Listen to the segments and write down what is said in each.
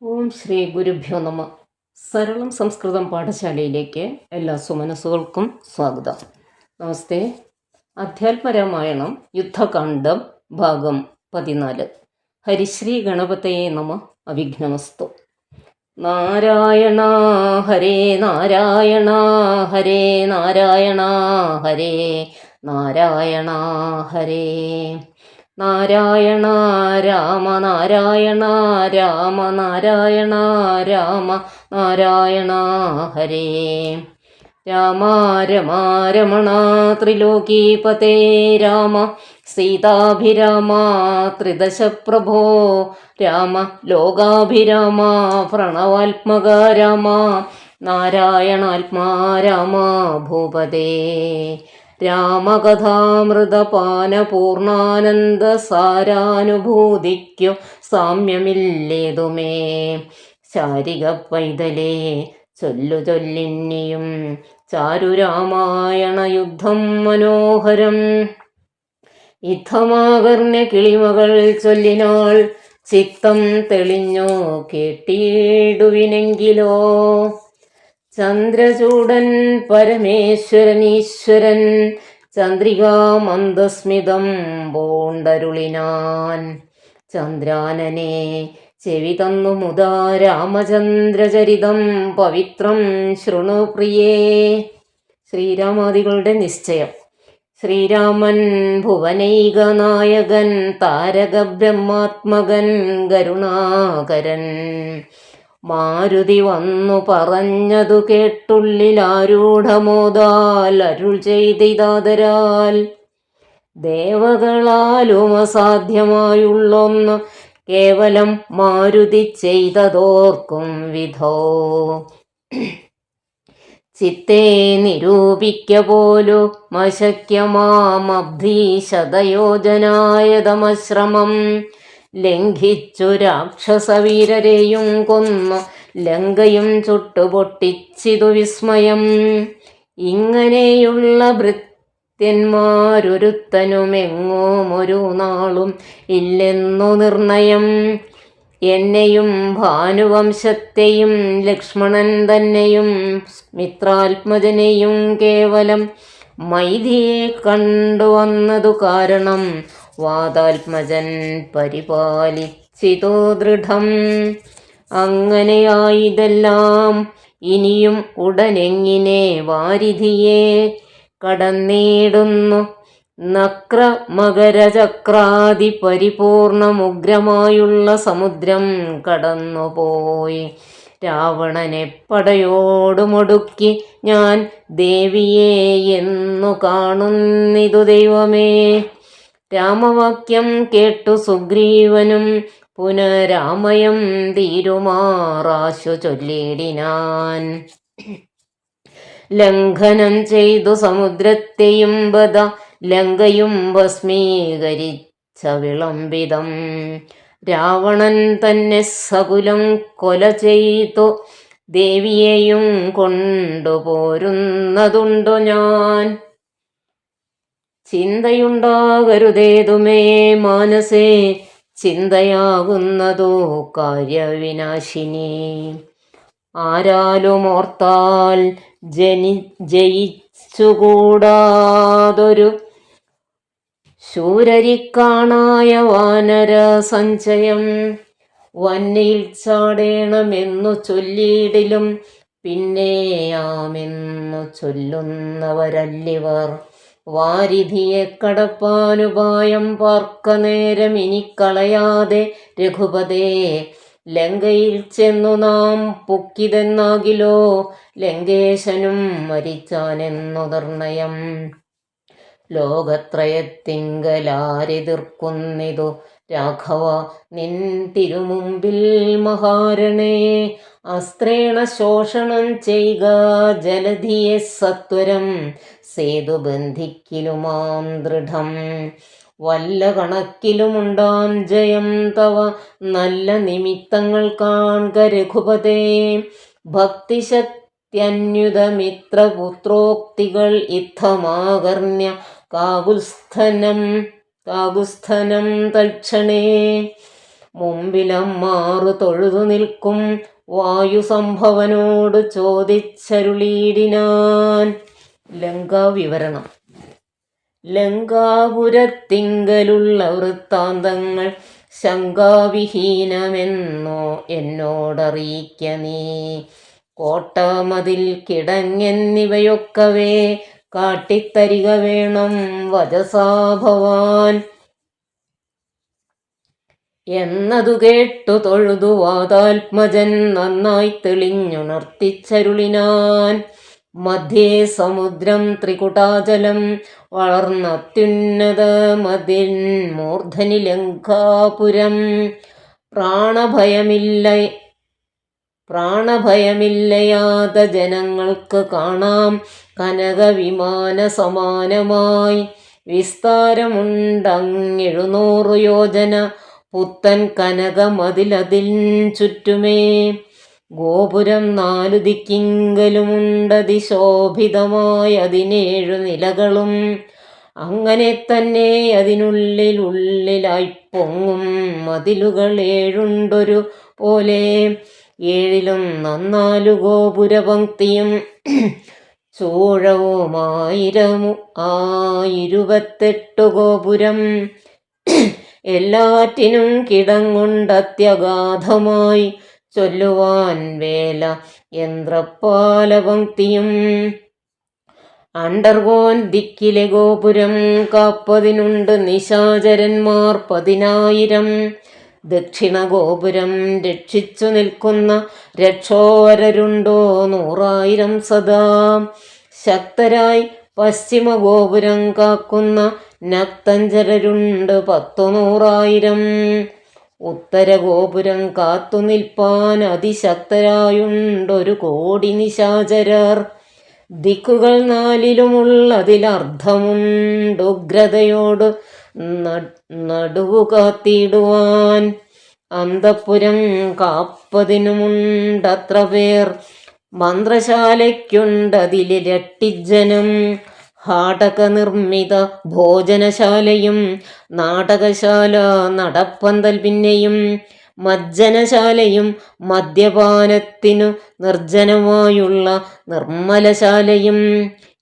ഓം ശ്രീ ഗുരുഭ്യോ നമ. സരളം സംസ്കൃതം പാഠശാലയിലേക്ക് എല്ലാ സുമനസ്സുകൾക്കും സ്വാഗതം. നമസ്തേ. അധ്യാത്മരാമായണം യുദ്ധകാണ്ഡം ഭാഗം 14. ഹരിശ്രീ ഗണപതയെ നമ. അവിഘ്നമസ്തു. നാരായണ ഹരേ നാരായണ ഹരേ നാരായണ ഹരേ നാരായണ ഹരേ നാരായണ രാമ നാരായണ രാമ നാരായണ രാമ നാരായണ ഹരേ രാമ രമാ രമണ ത്രിലോകീപതേ രാമ സീതാഭിരാമ ത്രിദശ പ്രഭോ രാമ ലോകാഭിരാമ പ്രണവാത്മക രാമ നാരായണാത്മാ രാമ ഭൂപതേ രാമകഥാമൃതപാനപൂർണാനന്ദ സാരാനുഭൂതിക്കു സാമ്യമില്ലേതുമേ ശാരിക പൈതലേ ചൊല്ലു ചൊല്ലിന്നിയും ചാരുരാമായണ യുദ്ധം മനോഹരം യുദ്ധമാകർണ്യ കിളിമകൾ ചൊല്ലിനാൾ ചിത്തം തെളിഞ്ഞോ കേട്ടിടുവിനെങ്കിലോ ചന്ദ്രചൂടൻ പരമേശ്വരനീശ്വരൻ ചന്ദ്രികാമന്ദസ്മിതം പൂണ്ടരുളിനാൻ ചന്ദ്രാനനെ ചെവി തന്നു മുതാ രാമചന്ദ്രചരിതം പവിത്രം ശൃണു പ്രിയേ. ശ്രീരാമാദികളുടെ നിശ്ചയം. ശ്രീരാമൻ ഭുവനൈക നായകൻ താരക ബ്രഹ്മാത്മകൻ കരുണാകരൻ മാരുതി വന്നു പറഞ്ഞതു കേട്ടുള്ളിലാരൂഢമോദാൽ അരുൾ ചെയ്താദരാൽ ദേവകളാലും അസാധ്യമായുള്ളൊന്ന് കേവലം മാരുതി ചെയ്തതോർക്കും വിധോ ചിത്തേ നിരൂപിക്ക പോലു മശക്യമാമബ്ധി ശതയോജനായതമശ്രമം ലംഘിച്ചു രാക്ഷസവീരരെയും കൊന്നു ലങ്കയും ചുട്ടുപൊട്ടിച്ചിതു വിസ്മയം. ഇങ്ങനെയുള്ള ഭൃത്യന്മാരൊരുത്തനുമെങ്ങും ഒരു നാളും ഇല്ലെന്നു നിർണയം. എന്നെയും ഭാനുവംശത്തെയും ലക്ഷ്മണൻ തന്നെയും മിത്രാത്മജനെയും കേവലം മൈഥിയെ കണ്ടുവന്നതു കാരണം വാതാത്മജൻ പരിപാലിച്ചിതോ ദൃഢം. അങ്ങനെയായിതെല്ലാം ഇനിയും ഉടനെങ്ങിനെ വാരിധിയെ കടന്നിടുന്നു നക്ര മകരചക്രാദി പരിപൂർണമുഗ്രമായുള്ള സമുദ്രം കടന്നുപോയി രാവണനെ പടയോടുമൊടുക്കി ഞാൻ ദേവിയെ എന്നു കാണുന്നിതു ദൈവമേ. രാമവാക്യം കേട്ടു സുഗ്രീവനും പുനരാമയം തീരുമാറാശു ചൊല്ലിടിനാൻ. ലംഘനം ചെയ്തു സമുദ്രത്തെയും ബദ ലങ്കയും ഭസ്മീകരിച്ച വിളംബിതം രാവണൻ തന്നെ സകുലം കൊല ചെയ്തു ദേവിയെയും കൊണ്ടുപോരുന്നതുണ്ടോ ഞാൻ. ചിന്തയുണ്ടാകരുതേതുമേ മാനസേ ചിന്തയാകുന്നതോ കാര്യവിനാശിനി. ആരാലും ഓർത്താൽ ജയിച്ചുകൂടാതൊരു ശൂരരിക്കാണായ വാനര സഞ്ചയം. വന്നയിൽ ചാടേണമെന്നു ചൊല്ലിയിടിലും പിന്നെയാമെന്നു ചൊല്ലുന്നവരല്ലിവർ. വാരിധിയെ കടപ്പാനുപായം പാർക്ക നേരം ഇനി കളയാതെ രഘുപതേ. ലങ്കയിൽ ചെന്നു നാം പൊക്കിതെന്നാകിലോ ലങ്കേശനും മരിച്ചാനെന്നു നിർണയം. ലോകത്രയത്തിങ്കലാരെതിർക്കുന്നിതു രാഘവ നിൻ തിരുമുമ്പിൽ മഹാരണേ. അസ്ത്രേണ ശോഷണം ചെയ്യുക ജലധിയെ സത്വരം സേതുബന്ധിക്കിലുമാം ദൃഢം. വല്ല കണക്കിലുമുണ്ടാം ജയം തവ നല്ല നിമിത്തങ്ങൾ കാൺക രഘുപതേ. ഭക്തിശക്തിയന്യുതമിത്രപുത്രോക്തികൾ യുദ്ധമാകർണ്യ കാകുൽസ്ഥനം തൽക്ഷണേ. മുമ്പിലമ്മാറു തൊഴുതു നിൽക്കും വായുസംഭവനോട് ചോദിച്ചരുളീടിനാൻ. ലങ്കാവിവരണം. ലങ്കാപുരത്തിങ്കലുള്ള വൃത്താന്തങ്ങൾ ശങ്കാവിഹീനമെന്നോ എന്നോടറിയിക്ക നീ. കോട്ടമതിൽ കിടങ്ങെന്നിവയൊക്കവേ കാട്ടിത്തരിക വേണം വചസാ ഭവാൻ. എന്നതു കേട്ടു തൊഴുതു വാതാത്മജൻ നന്നായി തെളിഞ്ഞുണർത്തിച്ചരുളിനാൻ. മധ്യേ സമുദ്രം ത്രികുടാചലം വളർന്നത്യുന്നത മതിൻ മൂർധനി ലങ്കാപുരം. പ്രാണഭയമില്ലയാത ജനങ്ങൾക്ക് കാണാം കനകവിമാന സമാനമായി. വിസ്താരമുണ്ടങ്ങെഴുന്നൂറു യോജന പുത്തൻ കനകമതിലതിൻ ചുറ്റുമേ. ഗോപുരം 4 ദിക്കിങ്കലുമുണ്ടതിശോഭിതമായ 17 നിലകളും. അങ്ങനെ തന്നെ അതിനുള്ളിലായി പൊങ്ങും മതിലുകൾ 7 പോലെ. 7ലും 4 ഗോപുരപംക്തിയും ചൂഴവും 1028 ഗോപുരം. എല്ലാറ്റിനും കിടങ്ങുണ്ടത്യഗാധമായി ചൊല്ലുവാൻ വേല യന്ത്രപ്പാലപംക്തിയും. അണ്ടർകോൻ ദിക്കിലെ ഗോപുരം കാപ്പതിനുണ്ട് നിശാചരന്മാർ 10,000. ദക്ഷിണ ഗോപുരം രക്ഷിച്ചു നിൽക്കുന്ന രക്ഷോവരരുണ്ടോ 100,000 സദാ. ശക്തരായി പശ്ചിമ ഗോപുരം കാക്കുന്ന നക്തഞ്ചരരുണ്ട് 10,100,000. ഉത്തര ഗോപുരം കാത്തു നിൽപ്പാൻ അതിശക്തരായുണ്ടൊരു 1,000,000 നിശാചരർ. ദിക്കുകൾ 4ലുമുള്ളതിലർദ്ധമുണ്ടുഗ്രതയോട് നടുവു കാത്തിടുവാൻ. അന്തഃപുരം കാപ്പതിനുമുണ്ടത്ര പേർ. മന്ത്രശാലയ്ക്കുണ്ടതിലിരട്ടിജനം. ഹാടക നിർമ്മിത ഭോജനശാലയും നാടകശാല നടപ്പന്തൽ പിന്നെയും മജ്ജനശാലയും മദ്യപാനത്തിനു നിർജ്ജനമായുള്ള നിർമ്മലശാലയും.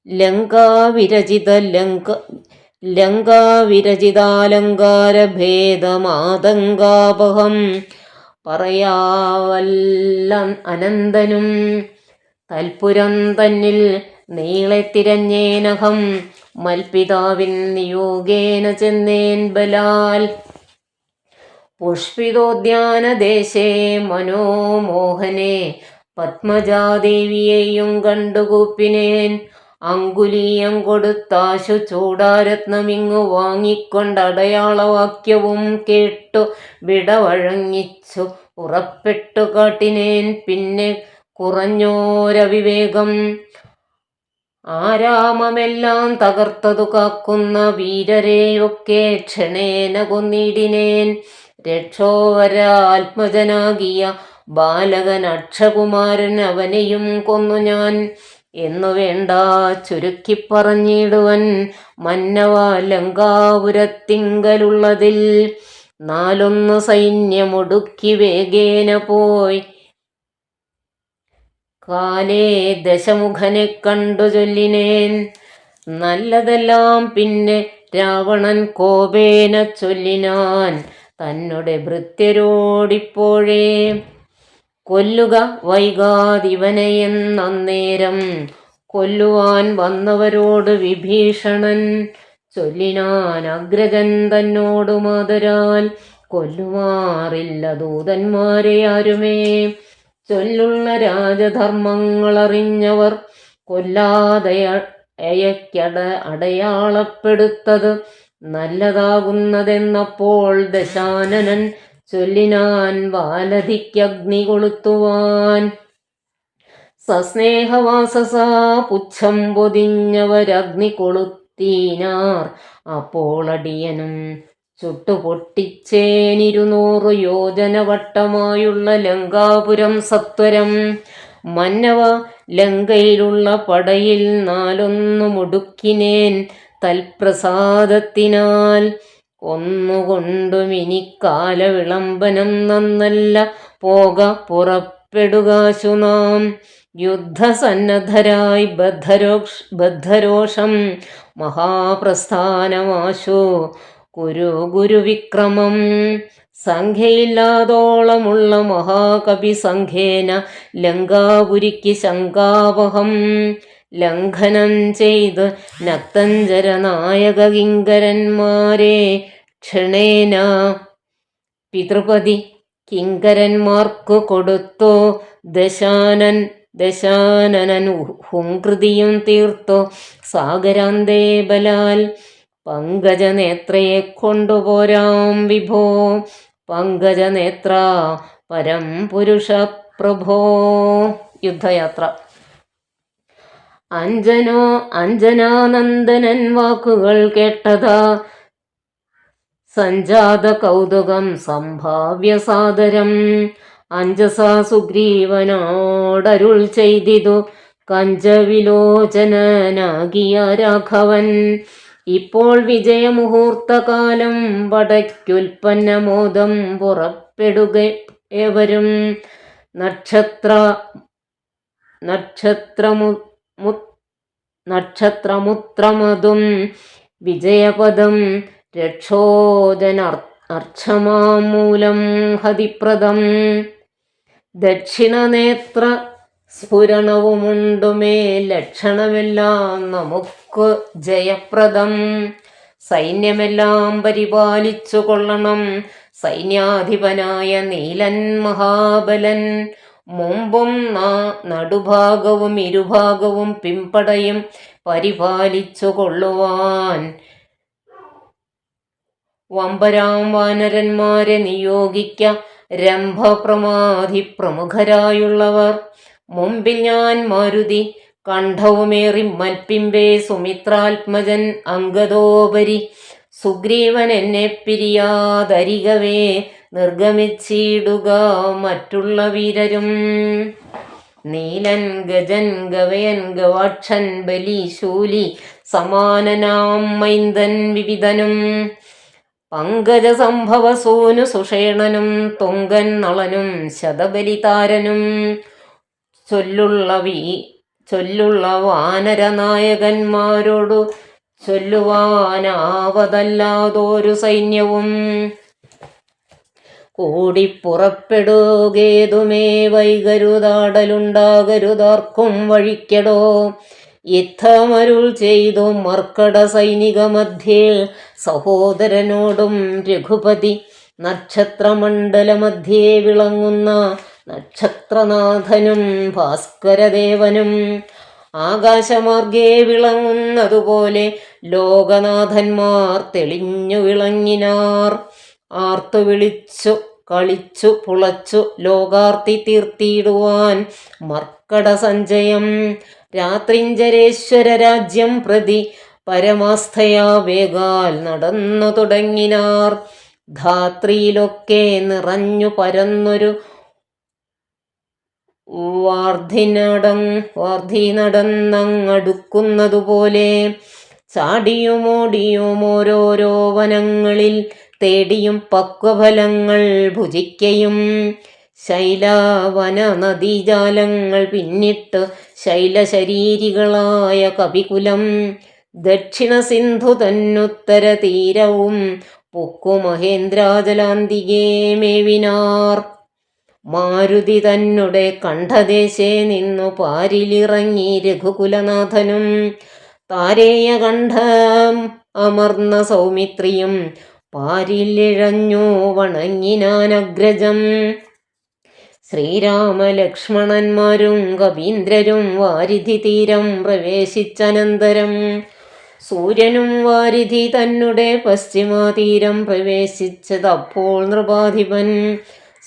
ലങ്കാവിരചിതാലങ്കാരഭേദമാതങ്കാപഹം പറയാവല്ല അനന്തനും. തൽപുരം തന്നിൽ നീളെ തിരഞ്ഞേനഹം മൽപിതാവിൻ നിയോഗേന ചെന്നേൻ ബലാൽ. പുഷ്പിതോദ്യാനദേശേ മനോമോഹനെ പത്മജാദേവിയെയും കണ്ടുകൂപ്പിനേൻ. അങ്കുലീയം കൊടുത്താശു ചൂടാരത്നമിങ്ങു വാങ്ങിക്കൊണ്ടടയാളവാക്യവും കേട്ടു വിടവഴങ്ങിച്ചു ഉറപ്പെട്ടു കാട്ടിനേൻ. പിന്നെ കുറഞ്ഞോരവിവേകം. ആരാമമെല്ലാം തകർത്തതു കാക്കുന്ന വീരരെയൊക്കെ ക്ഷണേന കൊന്നിടിനേൻ. രക്ഷോവരാത്മജനാകിയ ബാലകൻ അക്ഷകുമാരൻ അവനെയും കൊന്നു ഞാൻ എന്നു വേണ്ട ചുരുക്കി പറഞ്ഞിടുവൻ. മന്നവ ലങ്കാപുരത്തിങ്കലുള്ളതിൽ 4 സൈന്യമൊടുക്കി വേഗേന പോയി കാലേ ദശമുഖനെ കണ്ടു ചൊല്ലിനേൻ. നല്ലതെല്ലാം പിന്നെ രാവണൻ കോപേന ചൊല്ലിനാൻ തന്നുടെ ഭൃത്യരോടിപ്പോഴേ. കൊല്ലുക വൈകാതിവനെയെന്നേരം കൊല്ലുവാൻ വന്നവരോട് വിഭീഷണൻ ചൊല്ലിനാൻ. അഗ്രജൻ തന്നോടു മാതരാൽ കൊല്ലുമാറില്ല ദൂതന്മാരെ ആരുമേ. ചൊല്ലുള്ള രാജധർമ്മങ്ങളറിഞ്ഞവർ കൊല്ലാതെ അടയാളപ്പെടുത്തത് നല്ലതാകുന്നതെന്നപ്പോൾ ദശാനനൻ ചൊല്ലിനാൻ വാലധിക്കഗ്നി കൊളുത്തുവാൻ. സസ്നേഹവാസസാ പുച്ഛം പൊതിഞ്ഞവരഗ്നി കൊളുത്തീനാർ. അപ്പോൾ അടിയനും ചുട്ടുപൊട്ടിച്ചേൻ 200 യോജന വട്ടമായുള്ള ലങ്കാപുരം സത്വരം. മന്നവ ലങ്കയിലുള്ള പടയിൽ 4 മുടുക്കിനേൻ തൽപ്രസാദത്തിനാൽ. ഒന്നുകൊണ്ടും ഇനി കാല വിളംബനം നന്നല്ല, പോക പുറപ്പെടുകാശു നാം. യുദ്ധസന്നദ്ധരായി ബദ്ധരോഷം മഹാപ്രസ്ഥാനമാശു ഗുരുവിക്രമം. സംഖ്യയില്ലാതോളമുള്ള മഹാകവി സംഖ്യേന ലങ്കാപുരിക്ക് ശങ്കാവഹം. ലംഘനം ചെയ്ത് നക്തഞ്ചര നായക കിങ്കരന്മാരെ ക്ഷണേന പിതൃപതി കിങ്കരന്മാർക്കു കൊടുത്തോ. ദശാനനൻ ഹുംകൃതിയും തീർത്തു സാഗരാന്തേ ബലാൽ. പങ്കജനേത്രയെ കൊണ്ടുപോരാം വിഭോ, പങ്കജനേത്ര പരം പുരുഷ പ്രഭോ. യുദ്ധയാത്ര. അഞ്ജനാനന്ദനൻ വാക്കുകൾ കേട്ടതാ സഞ്ജാത കൗതുകം സംഭാവ്യ സാദരം. അഞ്ജസാ സുഗ്രീവനോടരുൾ ചെയ്തിതു കഞ്ചവിലോചനാകിയ രാഘവൻ. ഇപ്പോൾ വിജയമുഹൂർത്തകാലം പടയ്ക്കുൽപ്പന്നമോദം പുറപ്പെടുക ഏവരും. നക്ഷത്രമുത്രമതും വിജയപദം രക്ഷോജനർച്ചമാമൂലം ഹതിപ്രദം. ദക്ഷിണനേത്ര സ്ഫുരണവുമുണ്ടുമേ ലക്ഷണമെല്ലാം നമുക്ക് ജയപ്രദം. സൈന്യമെല്ലാം പരിപാലിച്ചു കൊള്ളണം സൈന്യാധിപനായ നീലൻ മഹാബലൻ. മുമ്പും നടുഭാഗവും ഇരുഭാഗവും പിമ്പടയും പരിപാലിച്ചു കൊള്ളുവാൻ വമ്പരാം വാനരന്മാരെ നിയോഗിക്ക. രംഭപ്രമാധി പ്രമുഖരായുള്ളവർ മുമ്പിൽ ഞാൻ മാരുതി, കണ്ഠവുമേറി മൽപ്പിമ്പേ സുമിത്രാത്മജൻ അംഗദോപരി. സുഗ്രീവൻ എന്നെ പിരിയാതരികവേ നിർഗമിച്ചിടുക മറ്റുള്ള വീരരും. നീലൻ ഗജൻ ഗവയൻ ഗവാക്ഷൻ ബലി ശൂലി സമാനനാം മൈന്ദൻ വിവിധനും. പങ്കജ സംഭവ സൂനു സുഷേണനും തുങ്കൻ നളനും ശതബലിതാരനും. ചൊല്ലുള്ള വാനരനായകന്മാരോടു ചൊല്ലുവാനാവതല്ലാതൊരു സൈന്യവും. കൂടിപ്പുറപ്പെടുകേതുമേ വൈകരുതാടലുണ്ടാകരുതാർക്കും വഴിക്കടോ. യുദ്ധമരുൾ ചെയ്തു മർക്കട സൈനിക മധ്യേ സഹോദരനോടും രഘുപതി. നക്ഷത്രമണ്ഡലമധ്യേ വിളങ്ങുന്ന നക്ഷത്രനാഥനും ഭാസ്കരദേവനും. ആകാശമാർഗേ വിളങ്ങുന്നതുപോലെ ലോകനാഥന്മാർ തെളിഞ്ഞു വിളങ്ങിനാർ. ആർത്തു വിളിച്ചു കളിച്ചു പുളച്ചു ലോകാർത്തി തീർത്തിടുവാൻ മർക്കട സഞ്ചയം. രാത്രിഞ്ചരേശ്വര രാജ്യം പ്രതി പരമാസ്ഥയാ വേഗാൽ നടന്നു തുടങ്ങിനാർ. ധാത്രിയിലൊക്കെ നിറഞ്ഞു പരന്നൊരു വാർധി നടന്നങ്ങടുക്കുന്നതുപോലെ. ചാടിയുമോടിയും ഓരോരോ വനങ്ങളിൽ തേടിയും പക്വഫലങ്ങൾ ഭുജിക്കയും. ശൈലവന നദീജാലങ്ങൾ പിന്നിട്ട് ശൈലശരീരികളായ കപികുലം. ദക്ഷിണ സിന്ധു തന്നുത്തര തീരവും പൊക്കു മഹേന്ദ്രാജലാന്തികേ മേവിനാർ. മാരുതി തന്നെ കണ്ഠദേശേ നിന്നു പാരിലിറങ്ങി രഘുകുലനാഥനും. താരേയ കണ്ഠം അമർന്ന സൗമിത്രിയും പാരിലിഴഞ്ഞു വണങ്ങിനാനഗ്രജം. ശ്രീരാമലക്ഷ്മണന്മാരും കവീന്ദ്രരും വാരിധി തീരം പ്രവേശിച്ചനന്തരം. സൂര്യനും വാരിധി തന്നെ പശ്ചിമതീരം പ്രവേശിച്ചതപ്പോൾ നൃപാധിപൻ.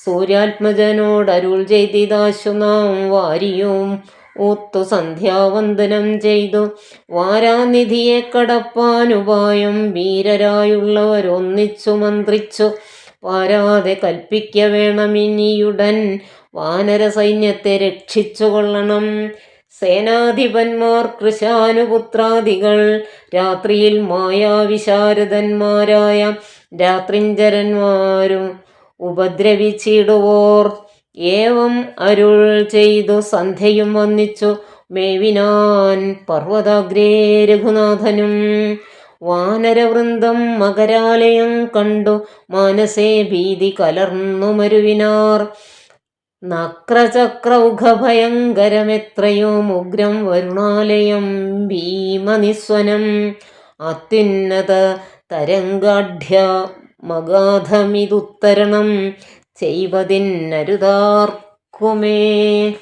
സൂര്യാത്മജനോടരുൾ ചെയ്തിതാശു നാം വാരിയും ഊത്തു സന്ധ്യാവന്ദനം ചെയ്തു. വാരാനിധിയെ കടപ്പാനുപായം വീരരായുള്ളവരൊന്നിച്ചു മന്ത്രിച്ചു. പാരാതെ കൽപ്പിക്ക വേണമിനിയുടൻ വാനര സൈന്യത്തെ രക്ഷിച്ചു കൊള്ളണം. സേനാധിപന്മാർ കൃശാനുപുത്രാദികൾ രാത്രിയിൽ മായാവിശാരദന്മാരായ രാത്രിഞ്ചരന്മാരും ഉപദ്രവിച്ചിടുവോർ. ഏവം അരുൾ ചെയ്തു സന്ധ്യയും വന്നിച്ചു മേവിനാൻ പർവ്വതാഗ്രേ രഘുനാഥനും. വാനരവൃന്ദം മകരാലയം കണ്ടു മാനസേ ഭീതി കലർന്നു മരുവിനാർ. നക്രചക്രൗഘഭയങ്കരമെത്രയോ ഉഗ്രം വരുണാലയം ഭീമനിസ്വനം. അത്യുന്നത തരംഗാഢ്യ മഗാധമിതുത്തരണം ചെയ്വതിന്നരുതാർക്കുമേ.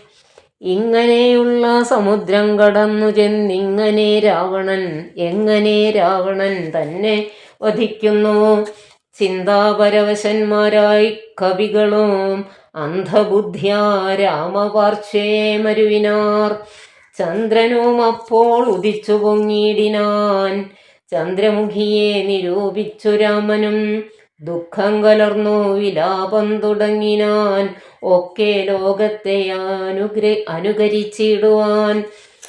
ഇങ്ങനെയുള്ള സമുദ്രം കടന്നു ചെന്നിങ്ങനെ എങ്ങനെ രാവണൻ തന്നെ വധിക്കുന്നു. ചിന്താപരവശന്മാരായി കവികളും അന്ധബുദ്ധ്യാ രാമപാർശ്വേ മരുവിനാർ. ചന്ദ്രനും അപ്പോൾ ഉദിച്ചു പൊങ്ങിയിടിനാൻ. ചന്ദ്രമുഖിയെ നിരൂപിച്ചു രാമനും. ദുഃഖം കലർന്നു വിലാപം തുടങ്ങിനാൻ. ഒക്കെ ലോകത്തെ അനുകരിച്ചിടുവാൻ.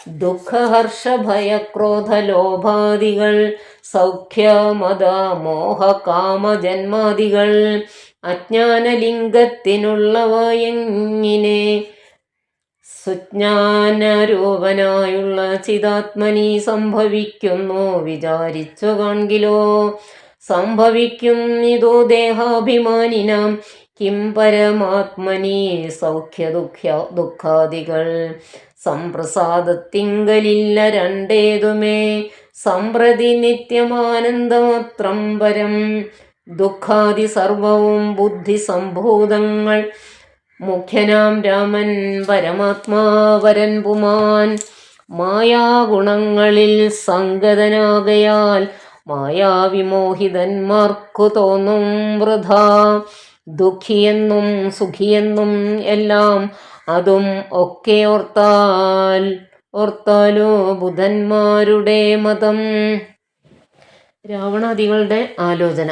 ദുഃഖഹർഷഭയക്രോധ ലോഭാദികൾ സൗഖ്യമത മോഹ കാമജന്മാദികൾ അജ്ഞാനലിംഗത്തിനുള്ളവ എങ്ങിനെ സുജ്ഞാനരൂപനായുള്ള ചിതാത്മനി സംഭവിക്കുന്നു വിചാരിച്ചു കാൺകിലോ. സംഭവിക്കും ഇതോ ദേഹാഭിമാനിനാം കിം പരമാത്മനി ദുഃഖാദികൾ. സംപ്രസാദത്തിങ്കലില്ല രണ്ടേതുമേ സമ്പ്രതി നിത്യമാനന്ദമാത്രം പരം. ദുഃഖാദി സർവവും ബുദ്ധി സംഭൂതങ്ങൾ മുഖ്യനാം രാമൻ പരമാത്മാവരൻ പുമാൻ. മായാഗുണങ്ങളിൽ സംഗതനാകയാൽ മായാവിമോഹിതന്മാർക്കു തോന്നും വൃഥാ. ദുഃഖിയെന്നും സുഖിയെന്നും എല്ലാം അതും ഒക്കെ ഓർത്താലോ ബുധന്മാരുടെ മതം. രാവണാദികളുടെ ആലോചന.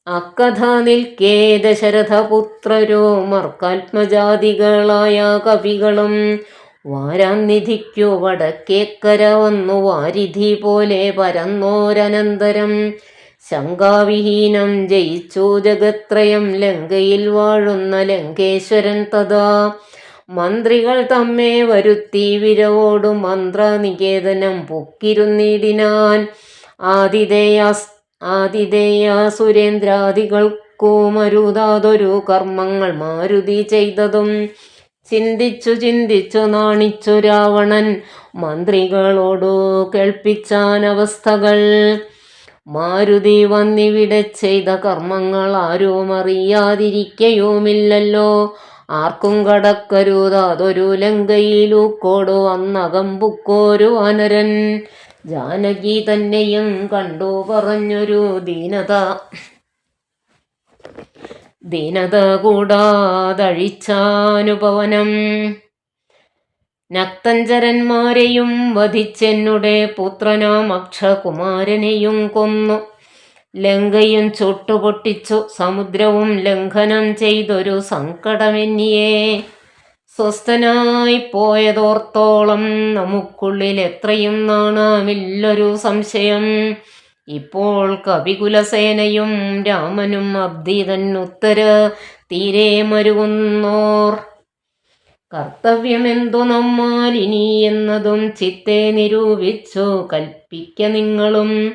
അക്കഥ നിൽക്കേ ദശരഥപുത്രരോ മർക്കാത്മജാതികളായ കവികളും വാരാനിധിക്കു വടക്കേക്കര വന്നു വാരിധി പോലെ പരന്നോരനന്തരം. ശങ്കാവിഹീനം ജയിച്ചു ജഗത്രയം ലങ്കയിൽ വാഴുന്ന ലങ്കേശ്വരൻ തഥാ. മന്ത്രികൾ തമ്മെ വരുത്തി വിരവോടു മന്ത്രനികേതനം പൊക്കിരുന്നിടിനാൻ. ആതിഥേയ സുരേന്ദ്രാദികൾക്കു മരുതാതൊരു കർമ്മങ്ങൾ മാരുതി ചെയ്തതും ചിന്തിച്ചു നാണിച്ചു രാവണൻ മന്ത്രികളോടു കേൾപ്പിച്ചാൻ അവസ്ഥകൾ. മാരുതി വന്നിവിടെ ചെയ്ത കർമ്മങ്ങൾ ആരും അറിയാതിരിക്കയുമില്ലല്ലോ. ആർക്കും കടക്കരുതാതൊരു ലങ്കയിലൂക്കോടു വന്നകമ്പുക്കോരു വാനരൻ. ജാനകി തന്നെയും കണ്ടു പറഞ്ഞൊരു ദീനത കൂടാതഴിച്ചാനുപവനം. നക്തഞ്ചരന്മാരെയും വധിച്ചെന്നുടെ പുത്രനാം അക്ഷകുമാരനെയും കൊന്നു. ലങ്കയും ചുട്ടുപൊട്ടിച്ചു സമുദ്രവും ലംഘനം ചെയ്തൊരു സങ്കടമെന്നിയെ. സ്വസ്ഥനായി പോയതോർത്തോളം നമുക്കുള്ളിൽ എത്രയും നാണമില്ലൊരു സംശയം. ഇപ്പോൾ കവികുലസേനയും രാമനും അബ്ദിതൻ ഉത്തര തീരെ മരുകുന്നോർ. കർത്തവ്യമെന്തു നമ്മാൽ ഇനി എന്നതും ചിത്തെ നിരൂപിച്ചു കൽപ്പിക്ക നിങ്ങളും.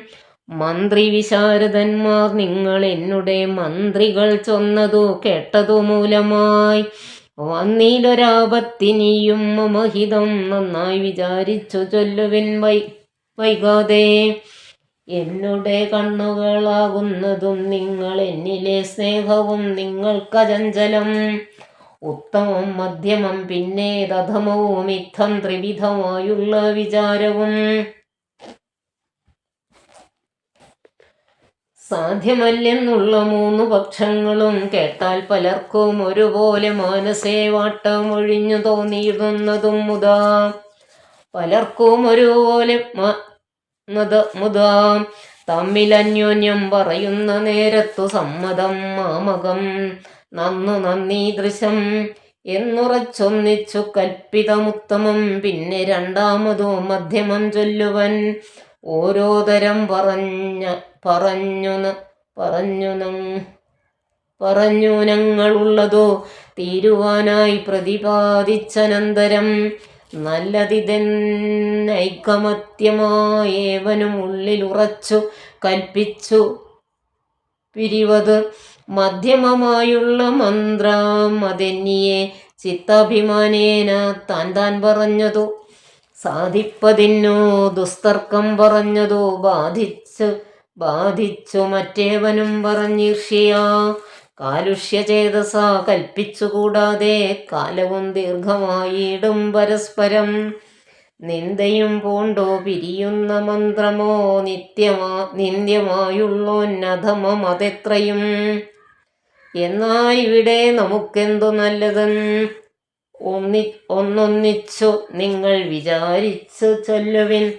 മന്ത്രി വിശാരദന്മാർ നിങ്ങൾ എന്നുടെ മന്ത്രികൾ ചൊന്നതു കേട്ടതു മൂലമായി വന്നീലൊരാപത്തിനിയും മമഹിതം നന്നായി വിചാരിച്ചു ചൊല്ലുവിൻ വൈകാതെ. എന്നുടെ കണ്ണുകളാകുന്നതും നിങ്ങൾ എന്നിലെ സ്നേഹവും നിങ്ങൾക്കചഞ്ചലം. ഉത്തമം മധ്യമം പിന്നെ ദധമവും ഇത്തം ത്രിവിധമായുള്ള വിചാരവും. സാധ്യമല്ലെന്നുള്ള മൂന്നു പക്ഷങ്ങളും കേട്ടാൽ പലർക്കും ഒരുപോലെ മാനസേ വാട്ടം ഒഴിഞ്ഞു തോന്നിയിടുന്നതും മുതാ. പലർക്കും ഒരുപോലെ മുതാ തമ്മിൽ അന്യോന്യം പറയുന്ന നേരത്തു സമ്മതം മാമകം നന്നീദൃശം. എന്നുറച്ചൊന്നിച്ചു കൽപ്പിതമുത്തമം. പിന്നെ രണ്ടാമതോ മധ്യമം ചൊല്ലുവൻ. ഓരോ തരം പറഞ്ഞു ഞങ്ങളുള്ളതോ തീരുവാനായി പ്രതിപാദിച്ചനന്തരം. നല്ലതിതെന്നൈകമത്യമായേവനും ഉള്ളിലുറച്ചു കൽപ്പിച്ചു പിരിവത്. മധ്യമമായുള്ള മന്ത്രം അതെന്നിയെ ചിത്താഭിമാനേന താൻ പറഞ്ഞതു. സാധിപ്പതിന്നു ദുസ്തർക്കം പറഞ്ഞതു ബാധിച്ചു മറ്റേവനും പറഞ്ഞീർഷ്യ. കാലുഷ്യചേതസ കൽപ്പിച്ചുകൂടാതെ കാലവും ദീർഘമായിടും പരസ്പരം. നിന്ദയും പൂണ്ടോ പിരിയുന്ന മന്ത്രമോ നിന്ദ്യമായുള്ളോന്നധമം അതെത്രയും. എന്നാൽ ഇവിടെ നമുക്കെന്തു നല്ലതെന്ന് ഒന്നൊന്നിച്ചു നിങ്ങൾ വിചാരിച്ചു ചൊല്ലുവിൻ.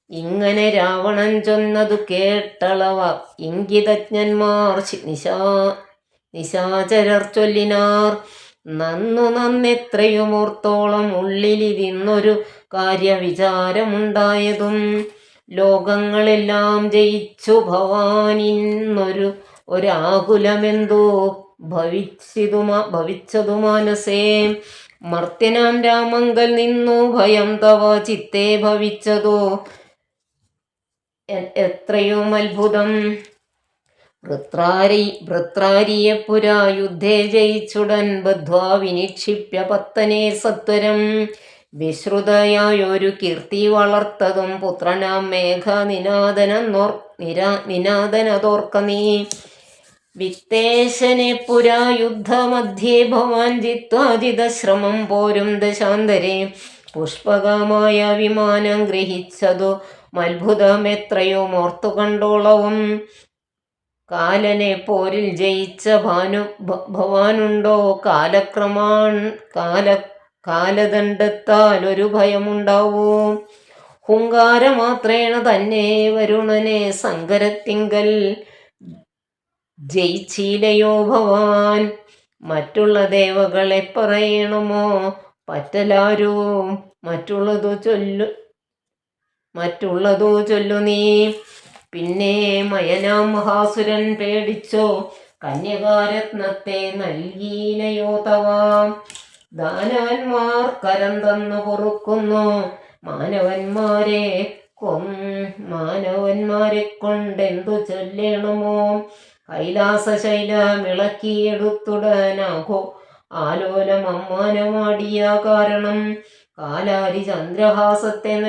ഇങ്ങനെ രാവണൻ ചൊന്നതു കേട്ടളവ ഇംഗിതജ്ഞന്മാർ നിശാചരർ ചൊല്ലിനാർ. നന്നെത്രയുമോർത്തോളം ഉള്ളിലിതിന്നൊരു കാര്യവിചാരമുണ്ടായതും. ലോകങ്ങളെല്ലാം ജയിച്ചു ഒരാകുലമെന്തോ ഭവിച്ചതു മാനസേ. മർത്യനാം രാമങ്കൽ നിന്നു ഭയം തവ ചിത്തേ ഭവിച്ചതോ എത്രയും അത്ഭുതം. വൃത്രാരിയെ പുരാ യുദ്ധേ ജയിച്ചുടൻ ബദ്ധ്വാ വിനിക്ഷിപ്യ പത്തനെ സത്വരം. വിശ്രുതയായൊരു കീർത്തി വളർത്തതും പുത്രനാം മേഘ നിനാദനതോർക്ക നീ. വിത്തേശനെ പുരാ യുദ്ധമധ്യേ ഭവാൻ ജിത്വാജിതശ്രമം പോരും ദശാന്തരെ. പുഷ്പകമായ വിമാനം ഗ്രഹിച്ചതു അത്ഭുതമെത്രയോ ഓർത്തു കണ്ടോളവും. കാലനെ പോരിൽ ജയിച്ച ഭവാനുണ്ടോ കാലദണ്ഡത്താൽ ഒരു ഭയമുണ്ടാവൂ. ഹുങ്കാരമാത്രേണ തന്നെ വരുണനെ സങ്കരത്തിങ്കൽ ജയിച്ചിലയോ ഭവാൻ. മറ്റുള്ള ദേവകളെ പറയണമോ പറ്റലാരൂ. മറ്റുള്ളതു ചൊല്ലു നീ. പിന്നെ മയനാം മഹാസുരൻ പേടിച്ചോ കന്യകാരത്നത്തെ നൽകിയിലയോ തവാം. ദാനവന്മാർ കരം തന്നു പൊറുക്കുന്നു മാനവന്മാരെ കൊണ്ടെന്തു ചൊല്ലണമോ. കൈലാസശൈലമിളക്കിയെടുത്തുടനാകോ ആലോലം അമ്മാനമാടിയ കാരണം. കാലാരി ചന്ദ്രഹാസത്തെ